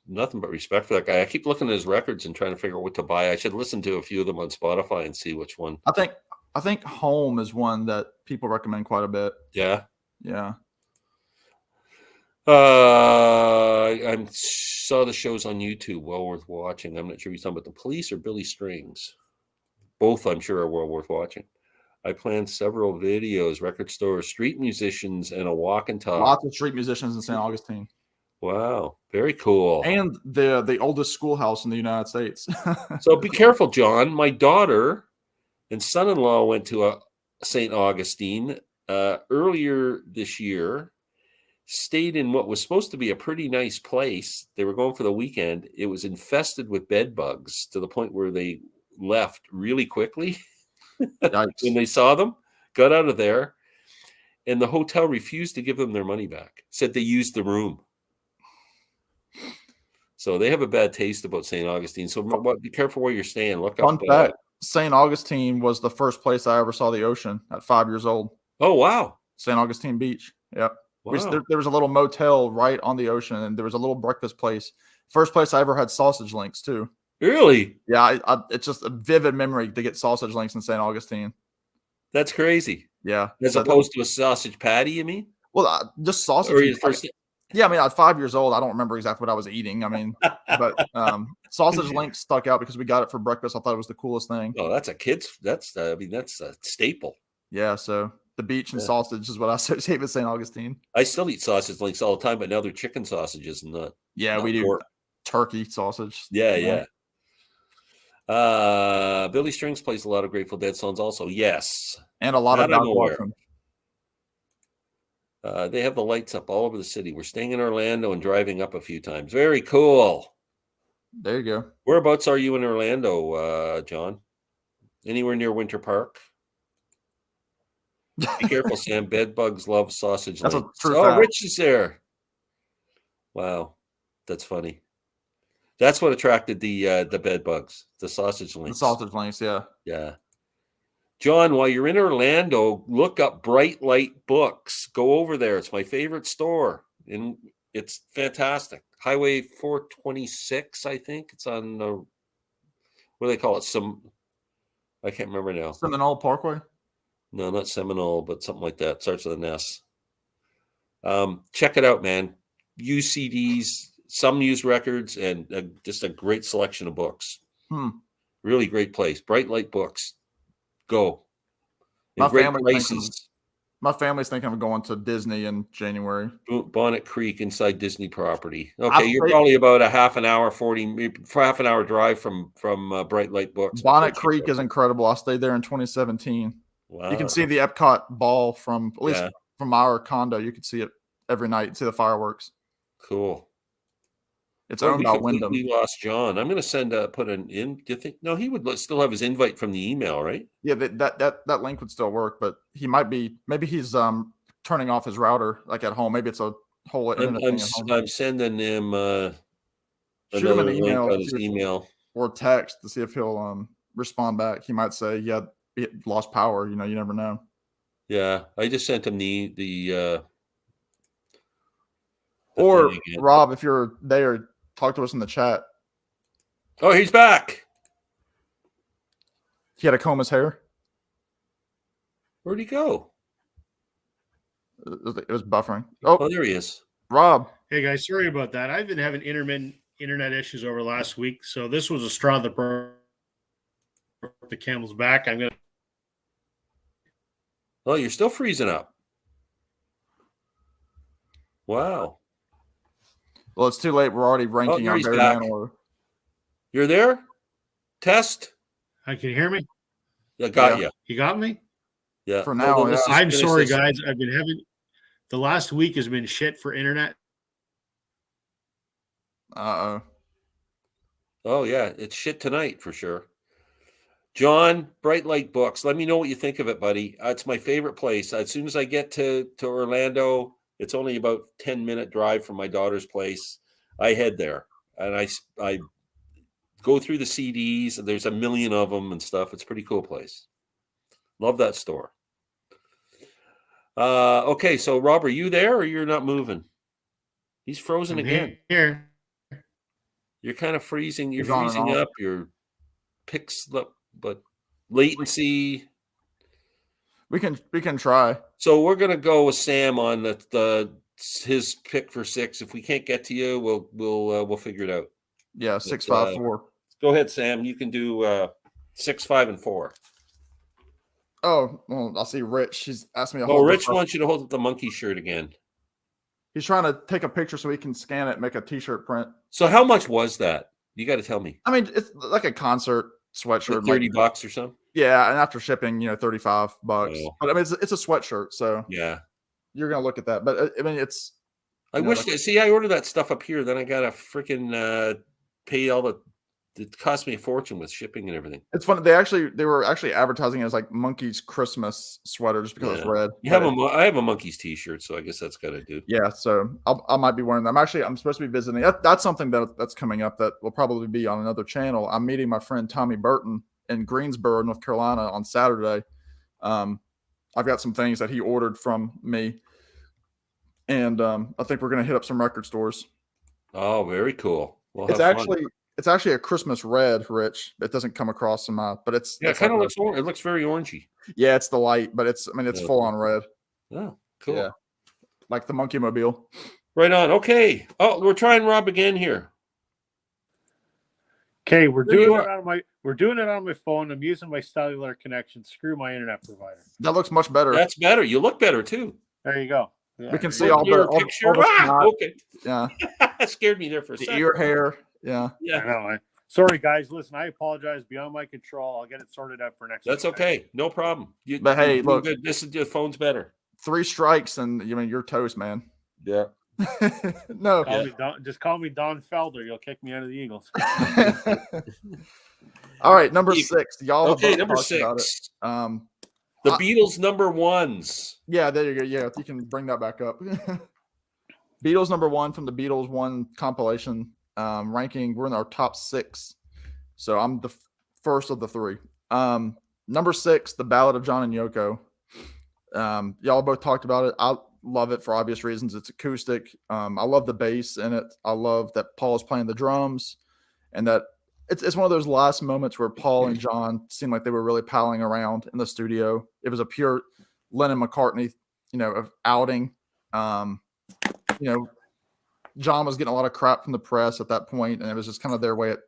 nothing but respect for that guy. I keep looking at his records and trying to figure out what to buy. I should listen to a few of them on Spotify and see which one. I think Home is one that people recommend quite a bit. Yeah. Yeah. I saw the shows on YouTube. Well worth watching. I'm not sure he's talking about the Police or Billy Strings. Both, I'm sure, are well worth watching. I planned several videos, record stores, street musicians, and a walk and talk. Lots of street musicians in St. Augustine. Wow, very cool. And the oldest schoolhouse in the United States. So be careful, John. My daughter and son-in-law went to St. Augustine earlier this year. Stayed in what was supposed to be a pretty nice place. They were going for the weekend. It was infested with bed bugs to the point where they left really quickly when they saw them, got out of there, and the hotel refused to give them their money back. Said they used the room. So they have a bad taste about St. Augustine. So be careful where you're staying. Look up. Fun fact, St. Augustine was the first place I ever saw the ocean at 5 years old. Oh, wow. St. Augustine Beach. Yep. Wow. There was a little motel right on the ocean, and there was a little breakfast place. First place I ever had sausage links, too. Really? Yeah, it's just a vivid memory to get sausage links in St. Augustine. That's crazy. Yeah. As opposed to a sausage patty, you mean? Well, just sausage. Yeah, I mean, at 5 years old, I don't remember exactly what I was eating. I mean, but sausage links stuck out because we got it for breakfast. I thought it was the coolest thing. Oh, that's that's a staple. Yeah, so the beach and sausage is what I associate with St. Augustine. I still eat sausage links all the time, but now they're chicken sausages and not. Yeah, not we do pork. turkey sausage. Yeah. Billy Strings plays a lot of Grateful Dead songs also. Yes. And a lot of Doc Watson. They have the lights up all over the city. We're staying in Orlando and driving up a few times. Very cool. There you go. Whereabouts are you in Orlando, John? Anywhere near Winter Park? Be careful, Sam. Bed bugs love sausage That's links. a true fact. Rich is there. Wow. That's funny. That's what attracted the bed bugs, the sausage links. The sausage links, yeah. Yeah. John, while you're in Orlando, look up Bright Light Books. Go over there. It's my favorite store, and it's fantastic. Highway 426, I think. It's on what do they call it? I can't remember now. Seminole Parkway. No, not Seminole, but something like that. Starts with an S. Check it out, man. Used CDs, some used records, and just a great selection of books. Really great place. Bright Light Books. Go. In great places. My family's thinking of going to Disney in January. Bonnet Creek inside Disney property. Okay, you're probably about a half an hour drive from Bright Light Books. Bonnet Creek is incredible. I stayed there in 2017. Wow. You can see the Epcot ball from at least from our condo. You can see it every night. You can see the fireworks. Cool. It's owned by Wyndham. We lost John. I'm going to put an in. Do you think? No, he would still have his invite from the email, right? Yeah, that link would still work, but he might be. Maybe he's turning off his router like at home. Maybe it's a whole internet thing at home. I'm sending him shoot him an email on his email or text to see if he'll respond back. He might say, "Yeah, it lost power." You never know. Yeah, I just sent him the or Rob, if you're there, talk to us in the chat. Oh, he's back. He had to comb his hair. Where'd he go? It was buffering. Oh, there he is. Rob. Hey, guys. Sorry about that. I've been having intermittent internet issues over last week, so this was a straw that broke the camel's back. I'm going to... Oh, you're still freezing up. Wow. Well, it's too late. We're already ranking our very man order. You're there? Test? Can you hear me? I got you. You got me? Yeah. For now, I'm sorry, guys. I've been having the last week has been shit for internet. Oh, yeah. It's shit tonight for sure. John, Bright Light Books. Let me know what you think of it, buddy. It's my favorite place. As soon as I get to Orlando, it's only about 10-minute drive from my daughter's place. I head there and I go through the CDs, and there's a million of them and stuff. It's a pretty cool place. Love that store. Okay, so Rob, are you there or you're not moving? He's frozen again. Here. You're kind of freezing. You're freezing up. Your picks up, but latency. We can try. So we're gonna go with Sam on his pick for 6. If we can't get to you, we'll figure it out. Yeah, 6, 5, 4. Go ahead, Sam. You can do 6, 5, and 4. Oh, well, I'll see Rich. She's asked me to hold. Oh, Rich wants you to hold up the monkey shirt again. He's trying to take a picture so he can scan it and make a T-shirt print. So how much was that? You got to tell me. I mean, it's like a concert sweatshirt. $30 or something? Yeah, and after shipping, $35. Oh. But I mean, it's a sweatshirt, so yeah, you're gonna look at that. But I mean, it's. I ordered that stuff up here. Then I got to freaking pay all the. It cost me a fortune with shipping and everything. It's funny. They were actually advertising it as like Monkey's Christmas sweater just because it's red. I have a Monkey's T-shirt, so I guess that's got to do. Yeah, so I might be wearing them. I'm supposed to be visiting. That's something that's coming up that will probably be on another channel. I'm meeting my friend Tommy Burton in Greensboro, North Carolina on Saturday. I've got some things that he ordered from me, and I think we're gonna hit up some record stores. Oh, very cool. Well, it's actually a Christmas red, Rich. It doesn't come across in my, but it's it kind of looks it looks very orangey. Yeah, it's the light, but it's full on red. Oh, cool. Yeah, like the Monkey Mobile. Right on. Okay. Oh, we're trying Rob again here. Okay, we're doing it on my phone. I'm using my cellular connection. Screw my internet provider. That looks much better. That's better. You look better too. There you go. Yeah, we can see all the picture. Okay. Yeah. That scared me there for a second. Ear hair. Yeah. I know. Sorry, guys. Listen, I apologize. Beyond my control. I'll get it sorted out for next week. That's okay. No problem. But hey, look. Your phone's better. 3 strikes and you're toast, man. Yeah. No. Just call me Don Felder. You'll kick me out of the Eagles. All right, number 6. Y'all okay, number 6. The Beatles number 1s. Yeah, there you go. Yeah, if you can bring that back up. Beatles number 1 from the Beatles One compilation ranking. We're in our top 6. So I'm the first of the 3. Number 6, The Ballad of John and Yoko. Y'all both talked about it. I love it for obvious reasons. It's acoustic. I love the bass in it. I love that Paul is playing the drums, and that it's one of those last moments where Paul and John seemed like they were really palling around in the studio. It was a pure Lennon McCartney, of outing. John was getting a lot of crap from the press at that point, and it was just kind of their way at,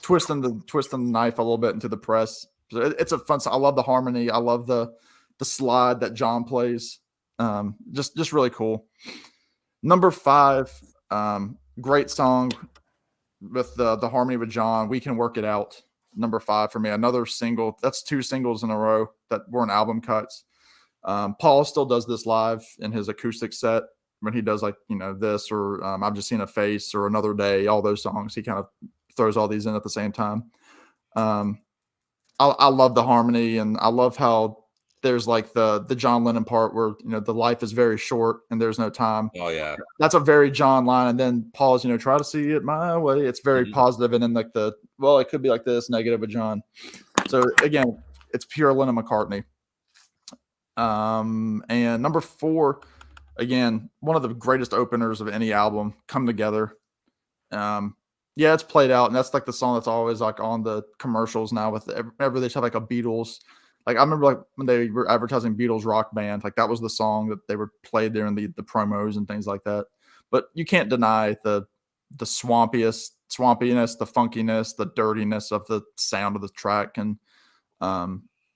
twisting the knife a little bit into the press. So it's a fun song. I love the harmony. I love the slide that John plays. Just really cool. Number 5, great song with the harmony with John. We Can Work It Out. Number 5 for me. Another single. That's 2 singles in a row that weren't album cuts. Paul still does this live in his acoustic set when he does this or I've Just Seen a Face or Another Day. All those songs, he kind of throws all these in at the same time. I love the harmony, and I love how there's the John Lennon part where the life is very short and there's no time. Oh yeah, that's a very John line. And then Paul's try to see it my way. It's very positive, and then it could be like this negative with John. So again, it's pure Lennon McCartney. And number 4, again, one of the greatest openers of any album, Come Together. Yeah, it's played out, and that's the song that's always on the commercials now. Whenever they have a Beatles, I remember when they were advertising Beatles rock band, that was the song that they were played there in the promos and things like that. But you can't deny the swampiness, the funkiness, the dirtiness of the sound of the track, and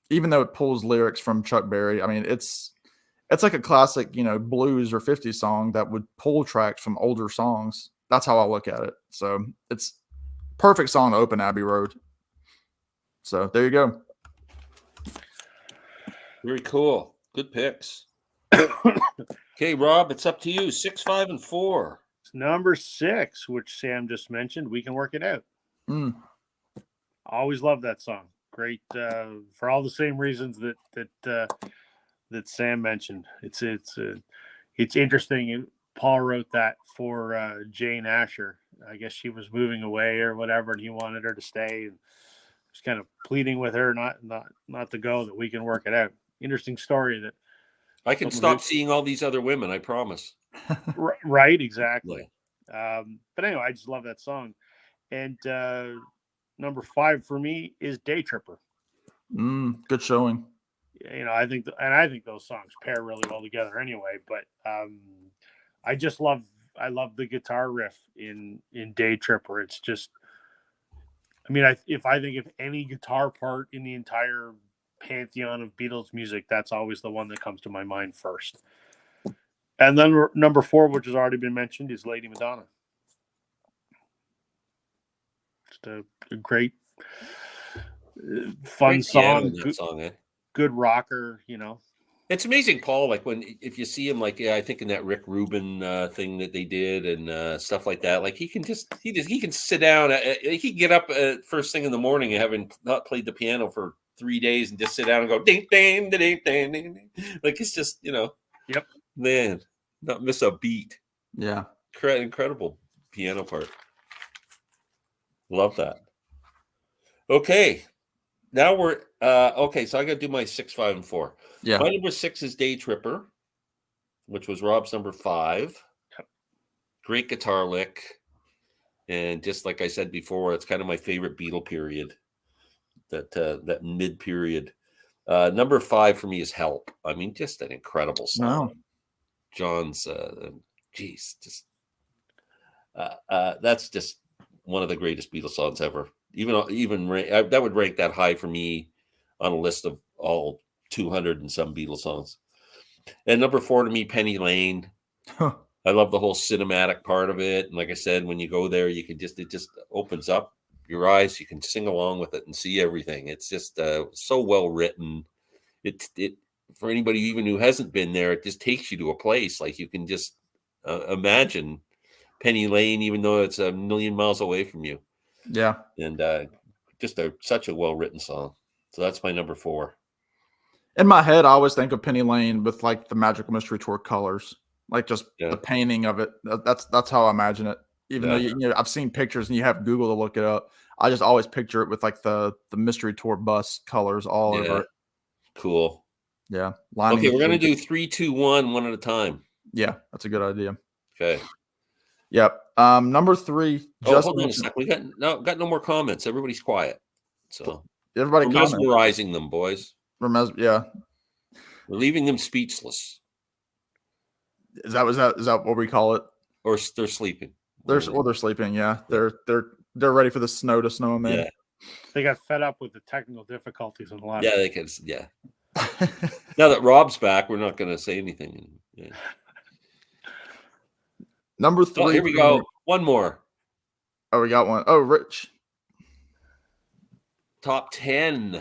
even though it pulls lyrics from Chuck Berry, it's like a classic, blues or 50s song that would pull tracks from older songs. That's how I look at it. So it's perfect song to open Abbey Road. So there you go. Very cool. Good picks. Okay, Rob, it's up to you. 6, 5, and 4. Number 6, which Sam just mentioned, We Can Work It Out. Always love that song. Great for all the same reasons that Sam mentioned. It's interesting. Paul wrote that for Jane Asher. I guess she was moving away or whatever, and he wanted her to stay, and was kind of pleading with her not to go, that we can work it out. Interesting story that I can stop seeing all these other women, I promise. Right, exactly. But anyway, I just love that song. And number 5 for me is Day Tripper. Good showing. I think those songs pair really well together anyway, but I love the guitar riff in Day Tripper. It's just, if any guitar part in the entire pantheon of Beatles music, that's always the one that comes to my mind first. And then number 4, which has already been mentioned, is Lady Madonna. Just a great, fun song. Good rocker, It's amazing, Paul. If you see him, I think in that Rick Rubin thing that they did and stuff like that. He can sit down. He can get up first thing in the morning, having not played the piano for 3 days, and just sit down and go ding ding ding ding ding. It's just Yep. Man, not miss a beat. Yeah, incredible piano part. Love that. Okay. Now we're okay. So I got to do my 6, 5, and 4. Yeah. My number 6 is Day Tripper, which was Rob's number 5. Great guitar lick, and just like I said before, it's kind of my favorite Beatle period. That mid period. Number 5 for me is Help. Just an incredible song. Wow. John's, that's just one of the greatest Beatles songs ever. Even that would rank that high for me on a list of all 200 and some Beatles songs. And number 4 to me, Penny Lane. I love the whole cinematic part of it. And like I said, when you go there, it just opens up your eyes. You can sing along with it and see everything. It's just so well written. It for anybody even who hasn't been there, it just takes you to a place you can just imagine Penny Lane, even though it's a million miles away from you. Yeah. And just such a well-written song. So that's my number 4. In my head, I always think of Penny Lane with the Magical Mystery Tour colors, the painting of it. That's how I imagine it. Even though I've seen pictures and you have Google to look it up. I just always picture it with like the mystery tour bus colors all over it. Cool. Yeah. Okay, we're gonna do 3, 2, 1, one at a time. Yeah, that's a good idea. Okay. Yep. Number 3. Hold on a sec. We got no more comments. Everybody's quiet. So everybody we're comment. mesmerizing them, boys. Yeah. We're leaving them speechless. Is that what we call it? Or they're sleeping. They're sleeping. Yeah. They're ready for the snow to snow them in. Yeah. They got fed up with the technical difficulties in the last. Yeah, they can. Yeah. Now that Rob's back, we're not going to say anything. Yeah. Number 3. Oh, here we go. One more. Oh, we got one. Oh, Rich. Top 10.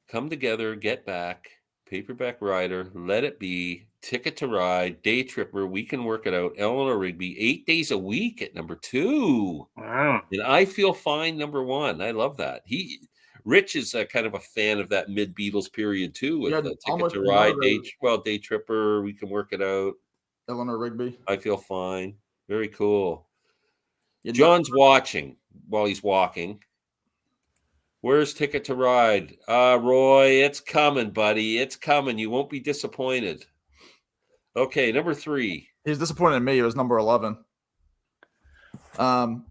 Come Together, Get Back, Paperback Rider, Let It Be, Ticket to Ride, Day Tripper, We Can Work It Out, Eleanor Rigby, 8 Days a Week at number 2. Wow. And I Feel Fine, number 1. I love that. Rich is kind of a fan of that mid-Beatles period too, with the Ticket to Ride, Day Tripper, We Can Work It Out, Eleanor Rigby, I Feel Fine. Very cool. John's watching while he's walking. Where's Ticket to Ride? Roy, it's coming, buddy. It's coming. You won't be disappointed. Okay, number 3. He's disappointed in me. It was number 11.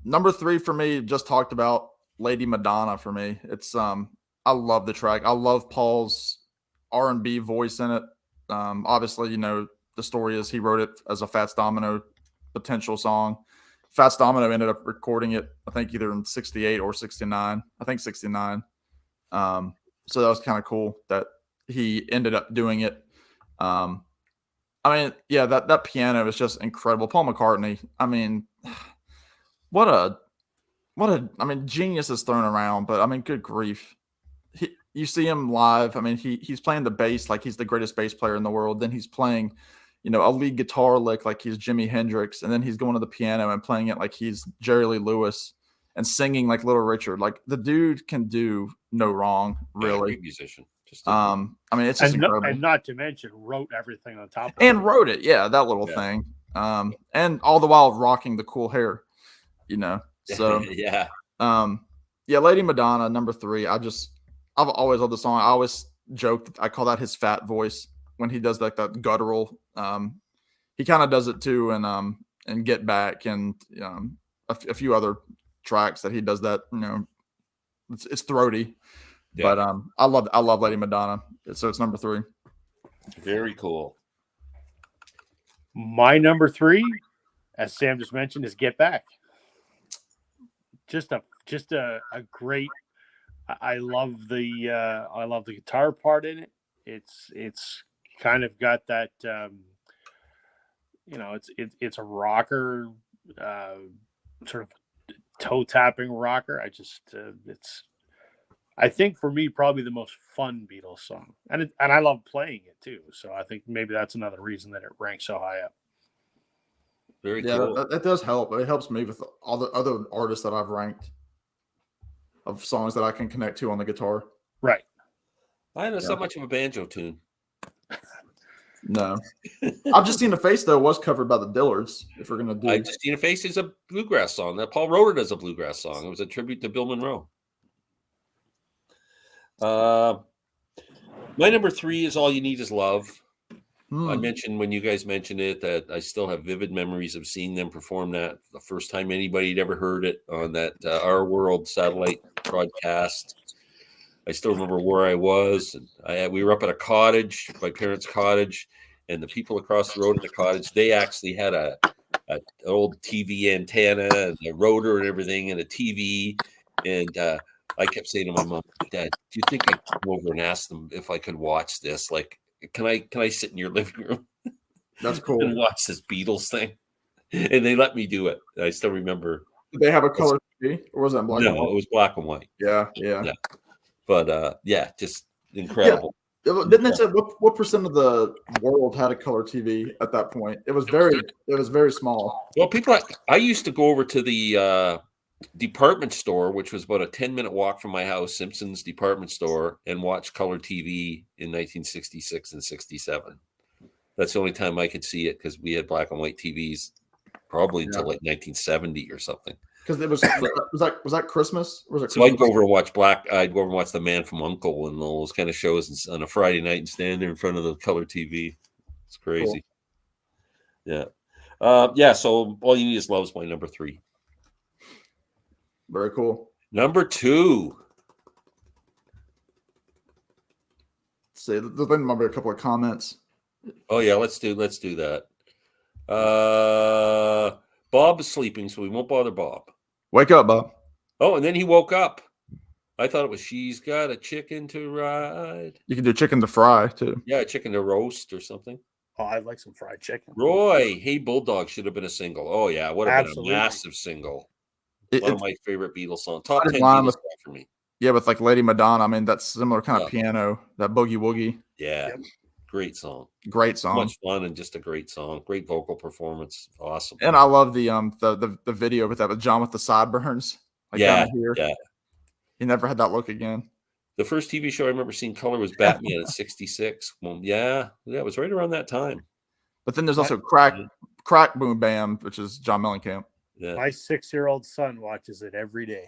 Number 3 for me, just talked about Lady Madonna for me. It's I love the track. I love Paul's R&B voice in it. Obviously, the story is he wrote it as a Fats Domino potential song. Fats Domino ended up recording it, I think, either in 68 or 69. I think 69. So that was kind of cool that he ended up doing it. I mean, yeah, that piano is just incredible. Paul McCartney, I mean, genius is thrown around, but I mean, good grief. You see him live. I mean, he's playing the bass like he's the greatest bass player in the world. Then he's playing, a lead guitar lick like he's Jimi Hendrix, and then he's going to the piano and playing it like he's Jerry Lee Lewis and singing like Little Richard. Like the dude can do no wrong, really. Great musician. I mean, it's just incredible. And not to mention, wrote everything on top of it. And wrote it, yeah, that little thing. And all the while rocking the cool hair, So yeah. Lady Madonna, number 3. I've always loved the song. I always joke that I call that his fat voice when he does like that guttural. He kind of does it too, and Get Back and a few other tracks that he does that. It's throaty, but I love Lady Madonna. So it's number 3. Very cool. My number 3, as Sam just mentioned, is Get Back. Just a great. I love the guitar part in it. It's kind of got that it's a rocker, sort of toe tapping rocker. I think for me probably the most fun Beatles song, and I love playing it too. So I think maybe that's another reason that it ranks so high up. Very cool. That does help. It helps me with all the other artists that I've ranked of songs that I can connect to on the guitar. Right. I know so much of a banjo tune. No. I've Just Seen a Face, though, was covered by the Dillards, if we're going to do I Just Seen a Face is a bluegrass song. That Paul wrote it as a bluegrass song. It was a tribute to Bill Monroe. My number 3 is All You Need Is Love. I mentioned when you guys mentioned it that I still have vivid memories of seeing them perform that the first time anybody had ever heard it on that Our World satellite broadcast. I still remember where I was. And we were up at a cottage, my parents' cottage, and the people across the road in the cottage, they actually had an old TV antenna and a rotor and everything and a TV. And I kept saying to my mom, Dad, do you think I'd come over and ask them if I could watch this? Like, can I sit in your living room? That's cool. And watch this Beatles thing? And they let me do it. I still remember. Did they have a color TV, or was that black and white? No, it was black and white. Yeah. But just incredible. Yeah. Didn't they say what percent of the world had a color TV at that point? It was very small. Well, I used to go over to the department store, which was about a 10-minute walk from my house, Simpson's department store, and watch color TV in 1966 and 67. That's the only time I could see it because we had black and white TVs probably until like 1970 or something. Because it was that Christmas? Or was it So I'd Christmas? go over and watch I'd go over and watch The Man from U.N.C.L.E. and all those kind of shows on a Friday night and stand there in front of the color TV. It's crazy. Cool. Yeah. So All You Need Is Love is my number 3. Very cool. Number 2. Let's see, there's been maybe a couple of comments. Oh yeah, let's do that. Bob is sleeping, so we won't bother Bob. Wake up, Bob. Oh, and then he woke up. I thought it was She's Got a Chicken to Ride. You can do chicken to fry too. Yeah, chicken to roast or something. Oh, I'd like some fried chicken. Roy, Hey Bulldog should have been a single. Oh yeah, would have been a massive single. One of my favorite Beatles songs. Top 10 Beatles song for me. Yeah, with like Lady Madonna. I mean, that's similar kind of piano, that boogie woogie. Yeah, great song. Great song. Much fun and just a great song. Great vocal performance. Awesome. And I love the video with that with John with the sideburns. Like yeah. He never had that look again. The first TV show I remember seeing color was Batman at 66. Well, yeah, it was right around that time. But then there's also Crack Boom Bam, which is John Mellencamp. Yeah. My 6-year-old son watches it every day.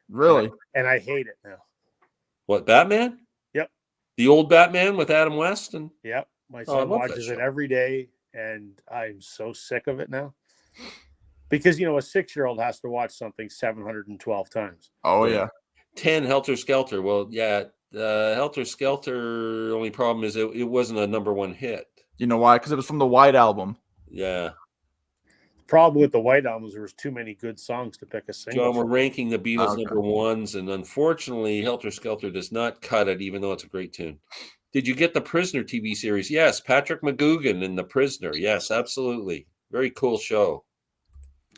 Really? And I hate it now. What, Batman? Yep. The old Batman with Adam West? Yep. My son watches it every day, and I'm so sick of it now. Because, a 6-year-old has to watch something 712 times. Oh, yeah. 10, Helter Skelter. Well, yeah, Helter Skelter, only problem is it wasn't a number 1 hit. You know why? Because it was from the White Album. Yeah. The problem with the White Album is there was too many good songs to pick a single. John, we're ranking the Beatles number 1s, and unfortunately, Helter Skelter does not cut it, even though it's a great tune. Did you get the Prisoner TV series? Yes. Patrick McGugan in The Prisoner. Yes, absolutely. Very cool show.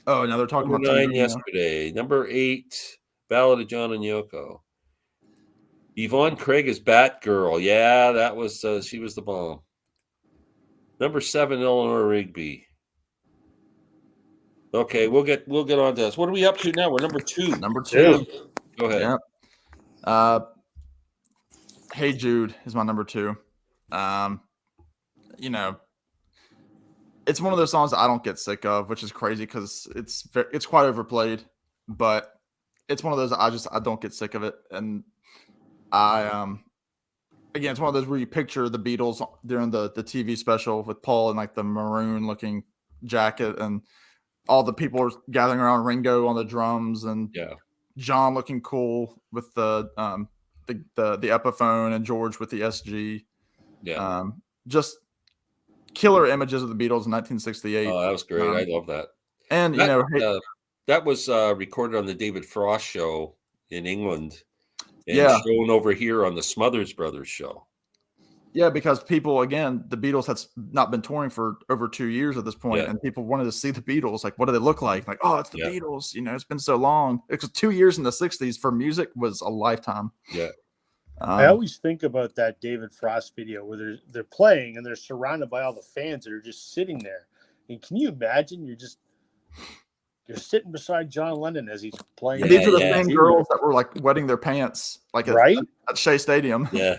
Oh, now they're talking number about 9 yesterday. Number 8, Ballad of John and Yoko. Yvonne Craig is Batgirl. Yeah, that was she was the bomb. Number 7, Eleanor Rigby. Okay, we'll get on to this. What are we up to now? We're number 2. Number 2. Go ahead. Yeah. Hey Jude is my number 2. It's one of those songs that I don't get sick of, which is crazy because it's quite overplayed, but it's one of those I don't get sick of it. And again, it's one of those where you picture the Beatles during the TV special with Paul in like the maroon looking jacket and all the people are gathering around Ringo on the drums and John looking cool with the Epiphone and George with the SG. Yeah. Just killer images of the Beatles in 1968. Oh, that was great. I love that. And that was recorded on the David Frost show in England and shown over here on the Smothers Brothers show. Yeah, because people, again, the Beatles had not been touring for over 2 years at this point, and people wanted to see the Beatles. Like, what do they look like? Like, oh, it's the Beatles. It's been so long. Because 2 years in the 60s for music was a lifetime. Yeah. I always think about that David Frost video where they're playing and they're surrounded by all the fans that are just sitting there. And can you imagine you're sitting beside John Lennon as he's playing? And these are the same girls that were like wetting their pants, like at Shea Stadium. Yeah.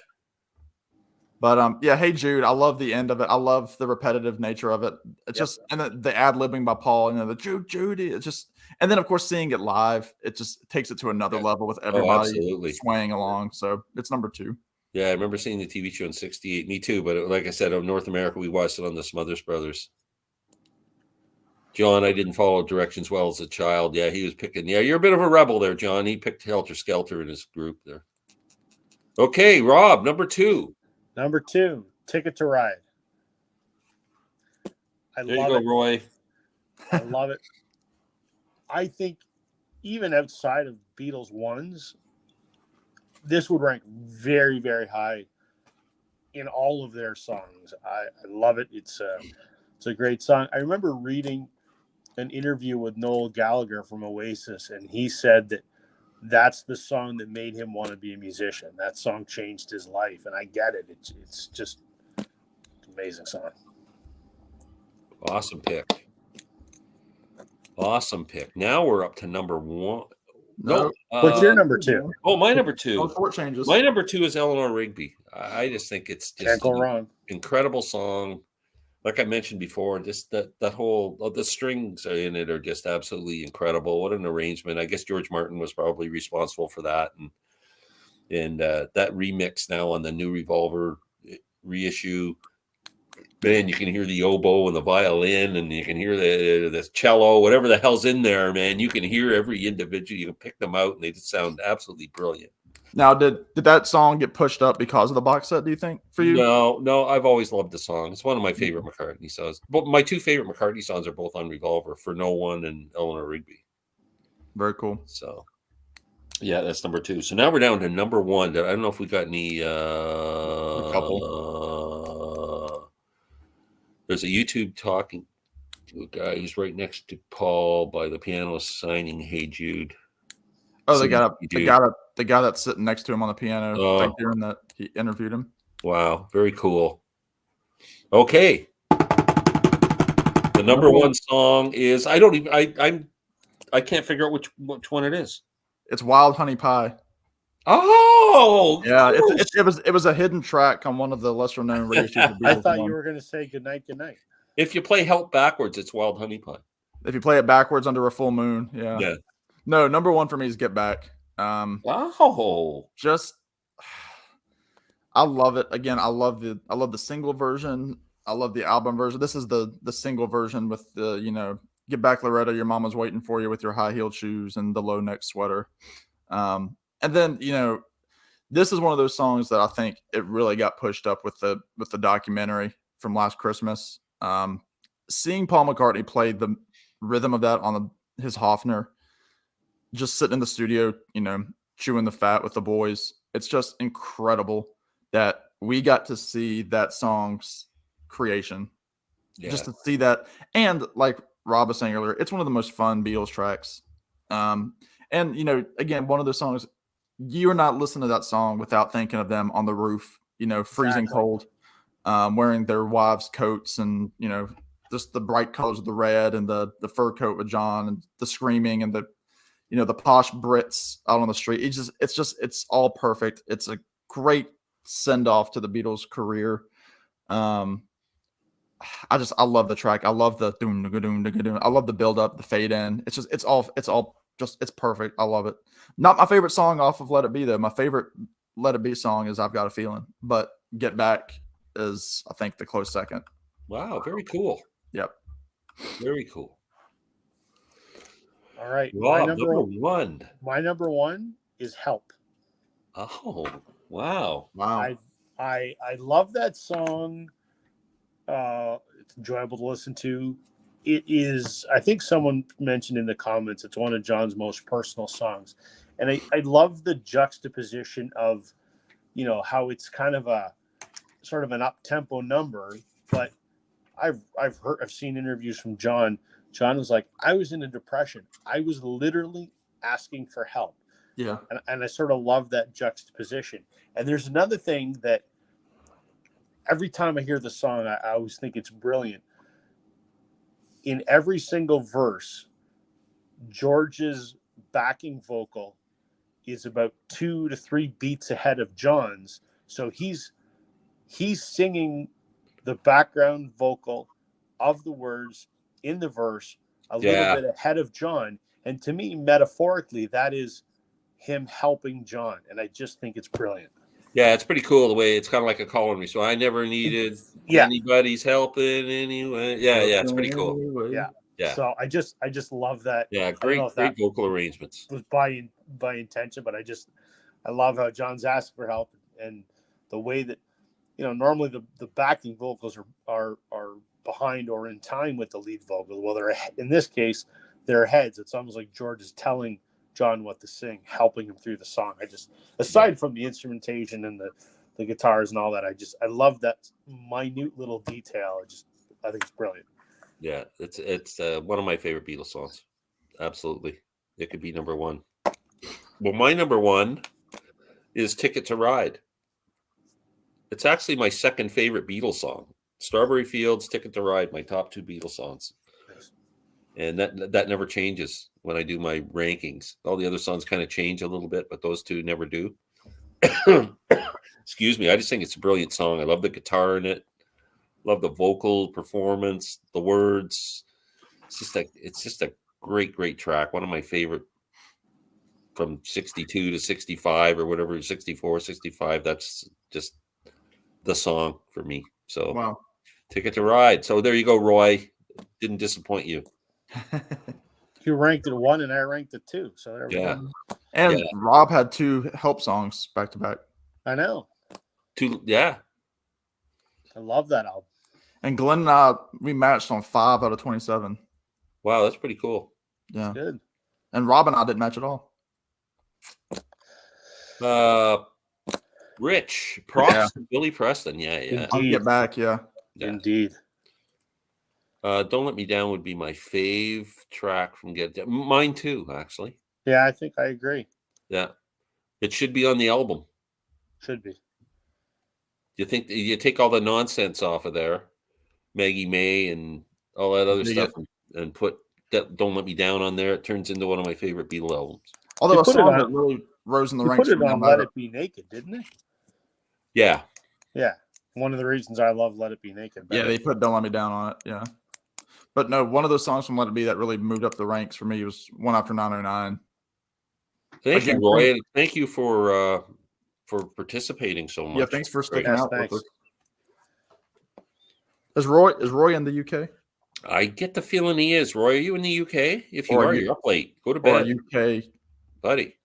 But Hey Jude, I love the end of it. I love the repetitive nature of it. It's just and the ad-libbing by Paul, the Judy. It's just, and then of course seeing it live, it just takes it to another level with everybody swaying along. So it's number 2. Yeah, I remember seeing the TV show in '68. Me too, but like I said, in North America, we watched it on the Smothers Brothers. John, I didn't follow directions well as a child. Yeah, he was picking. Yeah, you're a bit of a rebel there, John. He picked Helter Skelter in his group there. Okay, Rob, number 2. Number 2, Ticket to Ride. There you go, Roy. I love it. I think even outside of Beatles ones, this would rank very, very high in all of their songs. I love it. It's a great song. I remember reading an interview with Noel Gallagher from Oasis, and he said that's the song that made him want to be a musician. That song changed his life, and I get it. It's just an amazing song. Awesome pick. Now we're up to number 1. No. What's your number 2? Oh, my number 2. No short changes. My number 2 is Eleanor Rigby. I just think it's just can't go wrong. Incredible song. like I mentioned before, just that whole the strings in it are just absolutely incredible. What an arrangement! I guess George Martin was probably responsible for that, and that remix now on the new Revolver reissue. Man, you can hear the oboe and the violin, and you can hear the cello, whatever the hell's in there, man. You can hear every individual. You can pick them out, and they just sound absolutely brilliant. Now, did that song get pushed up because of the box set, do you think, for you? No, I've always loved the song. It's one of my favorite McCartney songs. But my two favorite McCartney songs are both on Revolver, For No One and Eleanor Rigby. Very cool. So, yeah, that's number 2. So now we're down to number 1. I don't know if we got any. A couple. There's a YouTube talking to a guy who's right next to Paul by the piano signing "Hey Jude." Oh, So the guy that's sitting next to him on the piano, like during that he interviewed him. Wow, very cool. Okay, the number 1 song is I can't figure out which one it is. It's Wild Honey Pie. Oh, yeah, it was a hidden track on one of the lesser known reissues. I thought you were going to say good night. If you play Help backwards, it's Wild Honey Pie. If you play it backwards under a full moon, yeah. No, number 1 for me is Get Back. Wow. Just I love it. Again, I love the single version. I love the album version. This is the single version with the, Get Back Loretta, your mama's waiting for you with your high-heeled shoes and the low-neck sweater. And then, this is one of those songs that I think it really got pushed up with the documentary from last Christmas. Seeing Paul McCartney play the rhythm of that on his Hofner, just sitting in the studio, chewing the fat with the boys. It's just incredible that we got to see that song's creation. Yeah. Just to see that. And like Rob was saying earlier, it's one of the most fun Beatles tracks. And, again, one of those songs, you're not listening to that song without thinking of them on the roof, freezing cold, wearing their wives' coats and, just the bright colors of the red and the fur coat with John and the screaming and the posh Brits out on the street. It's all perfect. It's a great send off to the Beatles' career. I love the track. I love the doom. I love the build up, the fade in. It's perfect. I love it. Not my favorite song off of Let It Be though. My favorite Let It Be song is I've Got a Feeling, but Get Back is I think the close second. Wow, very cool. Yep. Very cool. All right. Wow, number 1. My number 1 is Help. Oh, wow. I love that song. It's enjoyable to listen to. It is, I think someone mentioned in the comments, it's one of John's most personal songs. And I love the juxtaposition of, how it's kind of a sort of an up-tempo number, but I've seen interviews from John. John was like, I was in a depression. I was literally asking for help. Yeah. And I sort of love that juxtaposition. And there's another thing that every time I hear the song, I always think it's brilliant. In every single verse, George's backing vocal is about 2 to 3 beats ahead of John's. So he's singing the background vocal of the words in the verse a little bit ahead of John. And to me, metaphorically, that is him helping John. And I just think it's brilliant. Yeah, it's pretty cool the way it's kind of like a calling me. So I never needed anybody's help in any way. Yeah, it's pretty cool. Yeah. So I just love that. Yeah, great vocal arrangements. Was by intention, but I love how John's asking for help and the way that normally the backing vocals are behind or in time with the lead vocal. Well, in this case, they're heads. It's almost like George is telling John what to sing, helping him through the song. Aside from the instrumentation and the guitars and all that, I love that minute little detail. I think it's brilliant. Yeah, it's one of my favorite Beatles songs. Absolutely. It could be number 1. Well, my number 1 is Ticket to Ride. It's actually my second favorite Beatles song. Strawberry Fields, Ticket to Ride, my top 2 Beatles songs. And that never changes when I do my rankings. All the other songs kind of change a little bit, but those 2 never do. Excuse me. I just think it's a brilliant song. I love the guitar in it. Love the vocal performance, the words. It's just a great track. One of my favorite from 62 to 65 or whatever, 64, 65. That's just the song for me. So Wow. Ticket to Ride. So there you go, Roy. Didn't disappoint you. You ranked it 1 and I ranked it 2. So there we Yeah. go. And Yeah. Rob had 2 help songs back to back. I know. Yeah. I love that album. And Glenn and I, we matched on 5 out of 27. Wow, that's pretty cool. Yeah. Good. And Rob and I didn't match at all. Rich, props Yeah. to Billy Preston. Yeah. I'll get back. Yeah. Indeed. Don't Let Me Down would be my fave track from Get Down. Mine too, actually. Yeah, I think I agree. Yeah. It should be on the album. Should be. You think you take all the nonsense off of there, Maggie May and all that other stuff, and put that Don't Let Me Down on there, it turns into one of my favorite Beatles albums. Although They a put it song on- that really rose in the You ranks put for it me on no Let matter- It Be Naked, didn't they? Yeah. Yeah. One of the reasons I love Let It Be Naked. Yeah, they put Don't Let Me Down on it. Yeah. But no, one of those songs from Let It Be that really moved up the ranks for me was One After 909. Thank Again, you, Roy. And thank you for participating so much. Yeah, thanks for sticking Yes, out thanks. with us. Is Roy in the UK? I get the feeling he is. Roy, are you in the UK? If you Or are, you- you're up late. Go to Or a bed, UK buddy.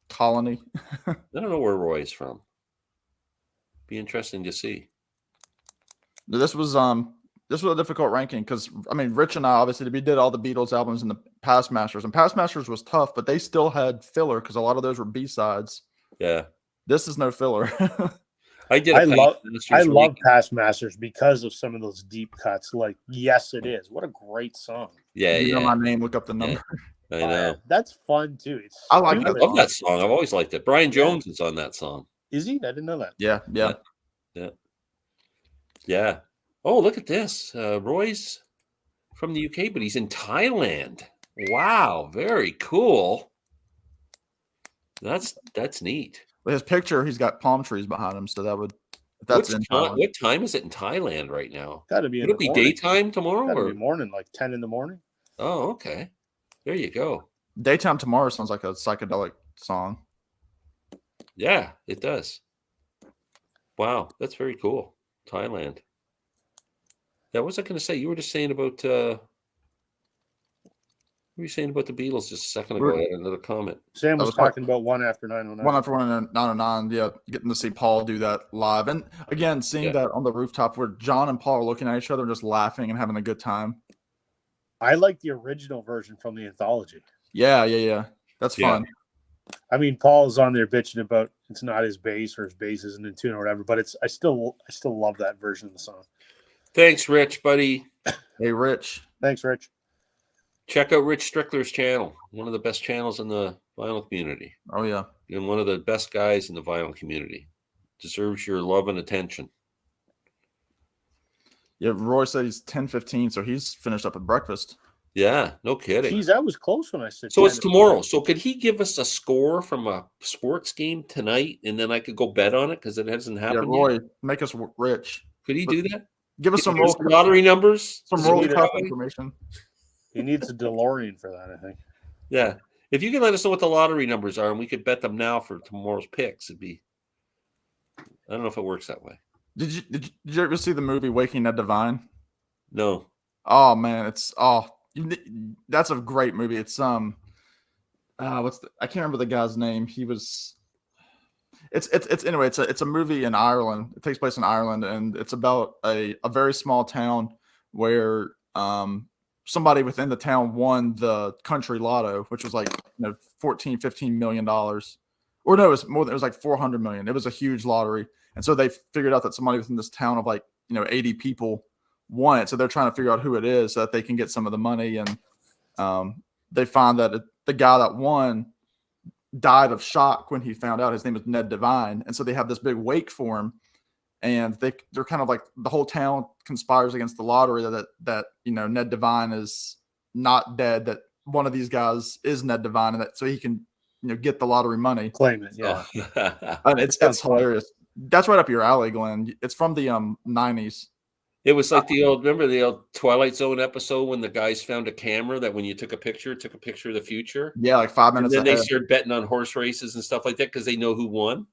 colony? I don't know where Roy is from. Be interesting to see. This was a difficult ranking because I mean Rich and I obviously we did all the Beatles albums in the Past Masters, and Past Masters was tough, but they still had filler because a lot of those were B-sides. Yeah. This is no filler. I did. I love ranking. Past Masters because of some of those deep cuts. Like, Yes, It Is. What a great song. Yeah, You know yeah. my name, look up the number. I know. That's fun too. It's I like I that love that song. I've always liked it. Brian Yeah. Jones is on that song. Is he? I didn't know that. Yeah. Oh, look at this. Roy's from the UK, but he's in Thailand. Wow, very cool. That's neat. His picture, he's got palm trees behind him, so that would that's in Thailand. What time is it in Thailand right now? Got to be in Would the it be morning. daytime tomorrow? Got to Or? be morning, like 10 in the morning. Oh, okay. There you go. Daytime Tomorrow sounds like a psychedelic song. Yeah, it does. Wow, that's very cool. Thailand. Yeah, what was I going to say? You were just saying about what were you saying about the Beatles just a second ago? I had another comment. Sam was was talking about One After 909. One After 909, yeah, getting to see Paul do that live. And again, seeing that on the rooftop where John and Paul are looking at each other and just laughing and having a good time. I like the original version from the anthology. Yeah. That's fun. I mean, Paul's on there bitching about it's not his bass or his bass isn't in tune or whatever, but I still love that version of the song. Thanks, Rich, buddy. Hey, Rich. Thanks, Rich. Check out Rich Strickler's channel. One of the best channels in the vinyl community. Oh, yeah. And one of the best guys in the vinyl community. Deserves your love and attention. Yeah, Roy said he's 10:15, so he's finished up at breakfast. Yeah, no kidding. Jeez, that was close when I said. So it's 10. tomorrow. So could he give us a score from a sports game tonight, and then I could go bet on it because it hasn't Yeah, happened Roy, yet? make us rich. Could he do that? Give us Could some he give us World the lottery numbers. some Is it World really Cup that way? information. He needs a DeLorean for that, I think. Yeah. If you can let us know what the lottery numbers are, and we could bet them now for tomorrow's picks, it'd be. I don't know if it works that way. Did you ever see the movie Waking Ned Divine? No. Oh man, that's a great movie. It's I can't remember the guy's name. It's a movie in Ireland. It takes place in Ireland, and it's about a very small town where somebody within the town won the country lotto, which was like 14-15 million dollars. Or no, it was more than, it was like 400 million. It was a huge lottery. And so they figured out that somebody within this town of 80 people won it. So they're trying to figure out who it is so that they can get some of the money. And they find that the guy that won died of shock when he found out. His name was Ned Divine. And so they have this big wake for him. And they're kind of like the whole town conspires against the lottery that Ned Divine is not dead, that one of these guys is Ned Divine, and that so he can get the lottery money. Claim it, yeah. Oh. And it's hilarious. That's right up your alley, Glenn. It's from the 90s. It was like remember the old Twilight Zone episode when the guys found a camera that when you took a picture, it took a picture of the future. Yeah, like 5 And minutes then they ahead. started betting on horse races and stuff like that because they know who won.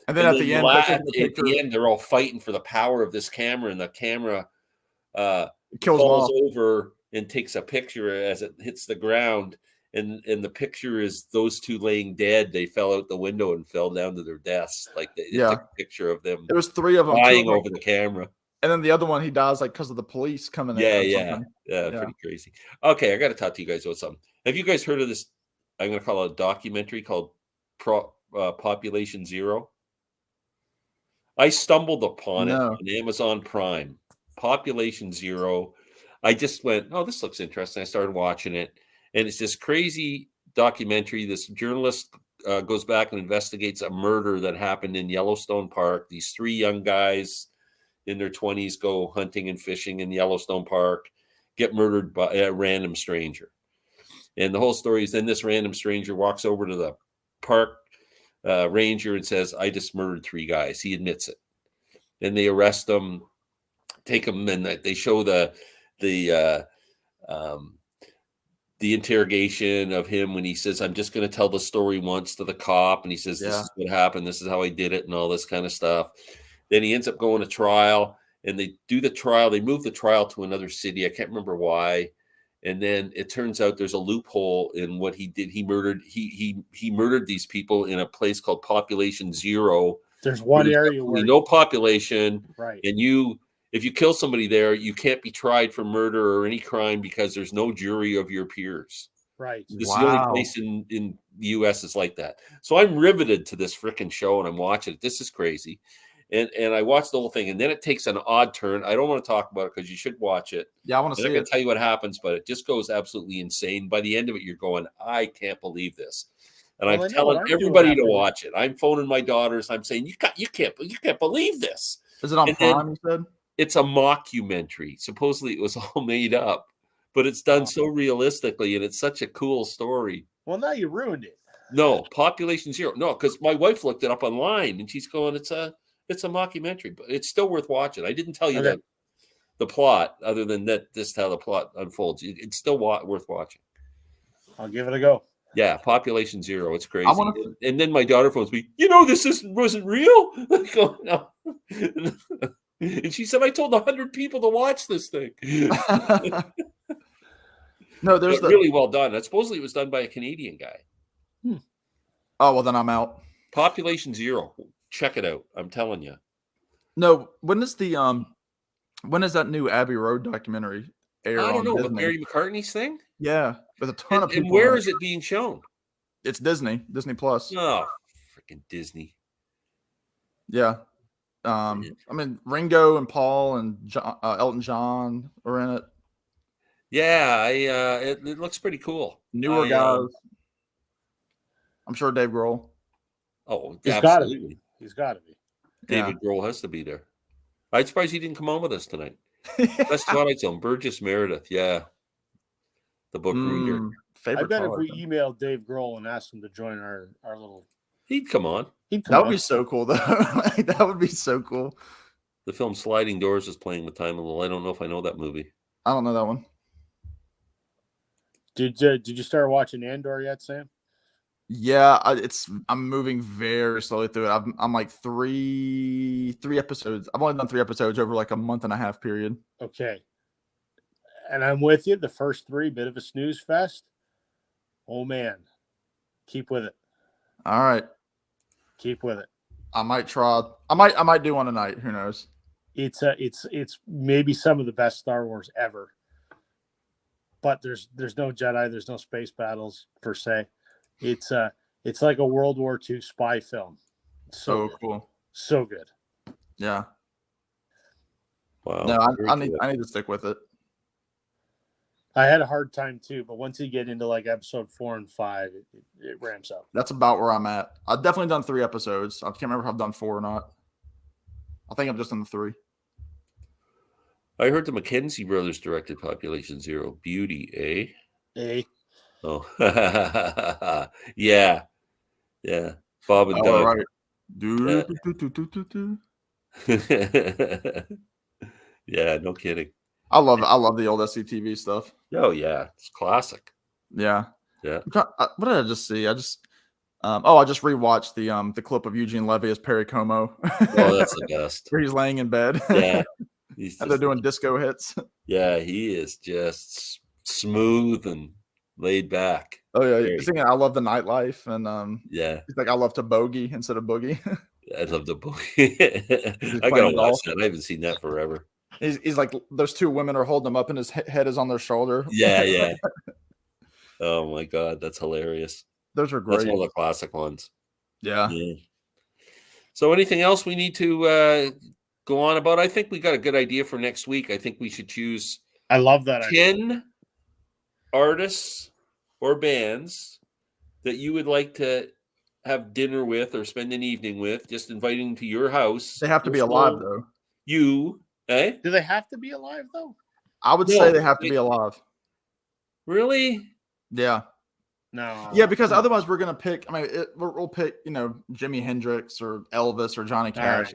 And then at the end, they're taking at the picture, the end, they're all fighting for the power of this camera, and the camera kills them falls off. over and takes a picture as it hits the ground. And the picture is those two laying dead. They fell out the window and fell down to their deaths. Like they took a picture of them. There was 3 of them flying over the camera. And then the other one, he dies like because of the police coming in. Yeah, pretty crazy. Okay, I got to talk to you guys about something. Have you guys heard of this? I'm going to call it a documentary called Population Zero. I stumbled upon it on Amazon Prime. Population Zero. I just went, oh, this looks interesting. I started watching it, and it's this crazy documentary. This journalist goes back and investigates a murder that happened in Yellowstone Park. These 3 young guys in their 20s go hunting and fishing in Yellowstone Park, get murdered by a random stranger. And the whole story is then this random stranger walks over to the park ranger and says, I just murdered 3 guys. He admits it. And they arrest him, take him, and they show the interrogation of him when he says, I'm just going to tell the story once to the cop. And he says, this is what happened. This is how I did it and all this kind of stuff. Then he ends up going to trial, and they do the trial. They move the trial to another city. I can't remember why. And then it turns out there's a loophole in what he did. He murdered these people in a place called Population Zero. There's one area where no population, right? And if you kill somebody there, you can't be tried for murder or any crime because there's no jury of your peers. Right. This is the only place in the U.S. is like that. So I'm riveted to this freaking show, and I'm watching it. This is crazy. And I watched the whole thing, and then it takes an odd turn. I don't want to talk about it because you should watch it. Yeah, I want to see it. I'm going to tell you what happens, but it just goes absolutely insane. By the end of it, you're going, I can't believe this. And I'm telling everybody to watch it. I'm phoning my daughters. I'm saying, you can't believe this. Is it on Prime, you said? It's a mockumentary. Supposedly it was all made up, but it's done so realistically, and it's such a cool story. Well, now you ruined it. No, Population Zero. No, because my wife looked it up online, and she's going, it's a mockumentary, but it's still worth watching. I didn't tell you the plot, other than that. This is how the plot unfolds. It's still worth watching. I'll give it a go. Yeah, Population Zero. It's crazy. And then my daughter phones me. This wasn't real. I go, no. And she said, I told 100 people to watch this thing. No, there's really well done. Supposedly it was done by a Canadian guy. Oh, well, then I'm out. Population Zero. Check it out. I'm telling you. No, when is that new Abbey Road documentary air? I don't know. Disney? With Mary McCartney's thing? Yeah, with a ton of people. And where is it being shown? It's Disney Plus. Oh, freaking Disney. Yeah. I mean, Ringo and Paul and Elton John are in it. Yeah, it looks pretty cool. Newer guys. I'm sure Dave Grohl. Oh, he's absolutely. He's got to be. David Grohl has to be there. I'm surprised he didn't come on with us tonight. That's Twilight Zone. Burgess Meredith. Yeah. The book reader. I bet if we emailed Dave Grohl and asked him to join our little... He'd come on. That would be so cool, though. That would be so cool. The film Sliding Doors is playing with Time a Little. I don't know if I know that movie. I don't know that one. Did you start watching Andor yet, Sam? Yeah, I'm moving very slowly through it. I'm like three episodes. I've only done 3 episodes over like a month and a half period. Okay. And I'm with you. The first 3, bit of a snooze fest. Oh man. Keep with it. All right. Keep with it. I might try. I might do one tonight. Who knows? It's maybe some of the best Star Wars ever. But there's no Jedi, there's no space battles per se. It's like a World War II spy film. So cool. So good. Yeah. Wow. No, I need to stick with it. I had a hard time too, but once you get into like episode 4 and 5, it ramps up. That's about where I'm at. I've definitely done 3 episodes. I can't remember if I've done 4 or not. I think I'm just in the 3. I heard the Mackenzie brothers directed Population Zero. Beauty, eh? Oh, yeah. Bob and Doug. Right. Yeah, no kidding. I love the old SCTV stuff. Oh yeah, it's classic. Yeah. Yeah. What did I just see? I just rewatched the clip of Eugene Levy as Perry Como. Oh, that's the best. Where he's laying in bed. Yeah. He's And they're just, doing disco hits. yeah, he is just smooth and laid back. Oh yeah, Very- he's singing "I Love the Nightlife" and Yeah, he's like, "I love to bogey" instead of boogie. I love the book. I gotta playing watch golf. that. I haven't seen that forever. He's like, those two women are holding him up, and his head is on their shoulder. Yeah, yeah. Oh my god, that's hilarious. Those are That's great. one of the classic ones. Yeah. Yeah. So anything else we need to go on about? I think we got a good idea for next week. I think we should choose I love that. 10 artists or bands that you would like to have dinner with or spend an evening with, just inviting them to your house. They have to be Your alive, small- though. You, eh? Do they have to be alive though? I would No, say they have to they- be alive. Really? Yeah. No. Yeah, because otherwise we're gonna pick. I mean, we'll pick, Jimi Hendrix or Elvis or Johnny Cash. right.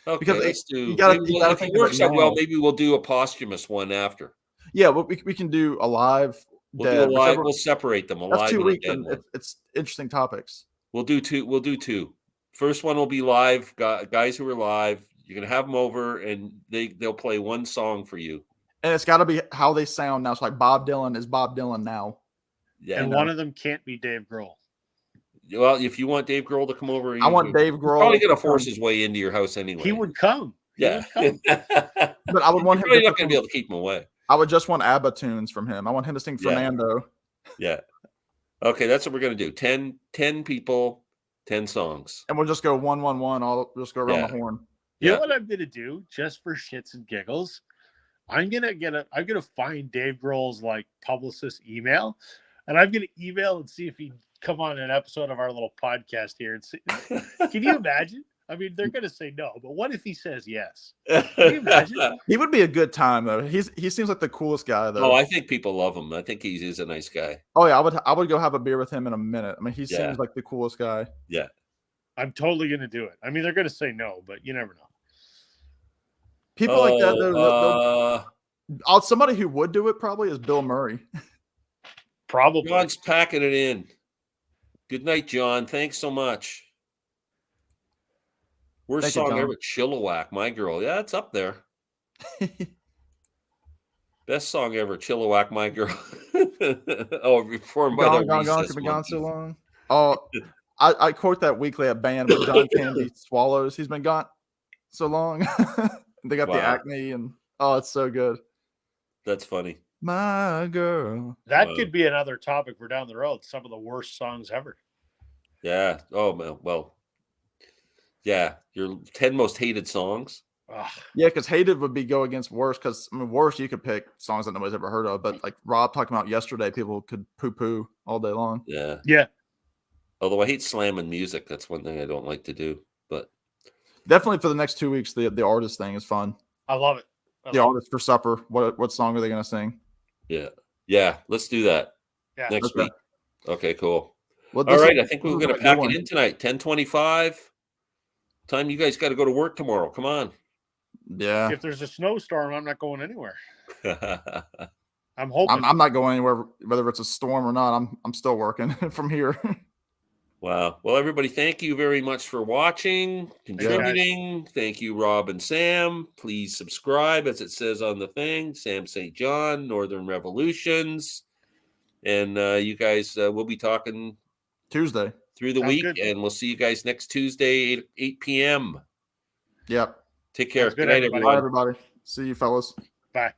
Okay, Because let's do. you gotta- maybe you gotta if it think of it works out well, now. maybe we'll do a posthumous one after. Yeah, well, we can do alive, We'll dead. do a live. whichever- We'll separate them. A live That's 2 and a weeks, dead and one. it's interesting topics. We'll do two. We'll do two. First one will be live. Guys who are live. You're gonna have them over, and they'll play one song for you. And it's got to be how they sound now. It's like Bob Dylan is Bob Dylan now. Yeah. And one of them can't be Dave Grohl. Well, if you want Dave Grohl to come over, I want Dave He's Grohl. probably gonna force his way into your house anyway. He would come. He Yeah. would come. But I would want You're him probably to not gonna be able to keep him away. I would just want ABBA tunes from him. I want him to sing Yeah. Fernando. Yeah. Okay, that's what we're gonna do. 10 people, 10 songs. And we'll just go 1-1-1. I'll just go around Yeah. the horn. You Yeah. know what I'm gonna do just for shits and giggles? I'm gonna find Dave Grohl's like publicist email, and I'm gonna email and see if he'd come on an episode of our little podcast here and see. Can you imagine? I mean, they're gonna say no, but what if he says yes? Can you imagine? He would be a good time though. He seems like the coolest guy though. Oh, I think people love him. I think he is a nice guy. Oh yeah, I would go have a beer with him in a minute. I mean, he Yeah. seems like the coolest guy. Yeah. I'm totally gonna do it. I mean, they're gonna say no, but you never know. People like that though. Oh, Somebody who would do it probably is Bill Murray. Probably. John's packing it in. Good night, John. Thanks so much. Worst Thank you, song John. ever, Chilliwack, My Girl. Yeah, it's up there. Best song ever, Chilliwack, My Girl. Oh, performed by the Gone, Recess been gone so Monkeys. long. Oh, I quote that weekly at band with John Candy Swallows. He's been gone so long. They got the Wow. acne and oh, it's so good. That's funny. My girl. That Wow. could be another topic for down the road. Some of the worst songs ever. Yeah. Oh, well. Yeah. Your 10 most hated songs. Ugh. Yeah, because hated would be go against worst. Because I mean, worst you could pick songs that nobody's ever heard of, but like Rob talking about yesterday, people could poo all day long. Yeah. Yeah. Although I hate slamming music. That's one thing I don't like to do. But Definitely for the next 2 weeks, the artist thing is fun. I love it. The artist for supper. What song are they gonna sing? yeah. Yeah. Let's do that Yeah. next Okay. week. Okay, cool. Well, All this right. is- I think this we're is going a to good pack one. it in tonight. 10:25. Time you guys got to go to work tomorrow. Come on. Yeah, If there's a snowstorm, I'm not going anywhere. Wow. I'm hoping. I'm not going anywhere, whether it's a storm or not. I'm still working from here. Well, everybody, thank you very much for watching, contributing. Thank you, Rob and Sam. Please subscribe, as it says on the thing. Sam St. John, Northern Revolutions. And you guys, we'll be talking Tuesday. through the Sounds week, good. and we'll see you guys next Tuesday, 8 p.m. Yep. Take care. Sounds good, Good night, everybody. Bye, everyone. everybody. See you, fellas. Bye.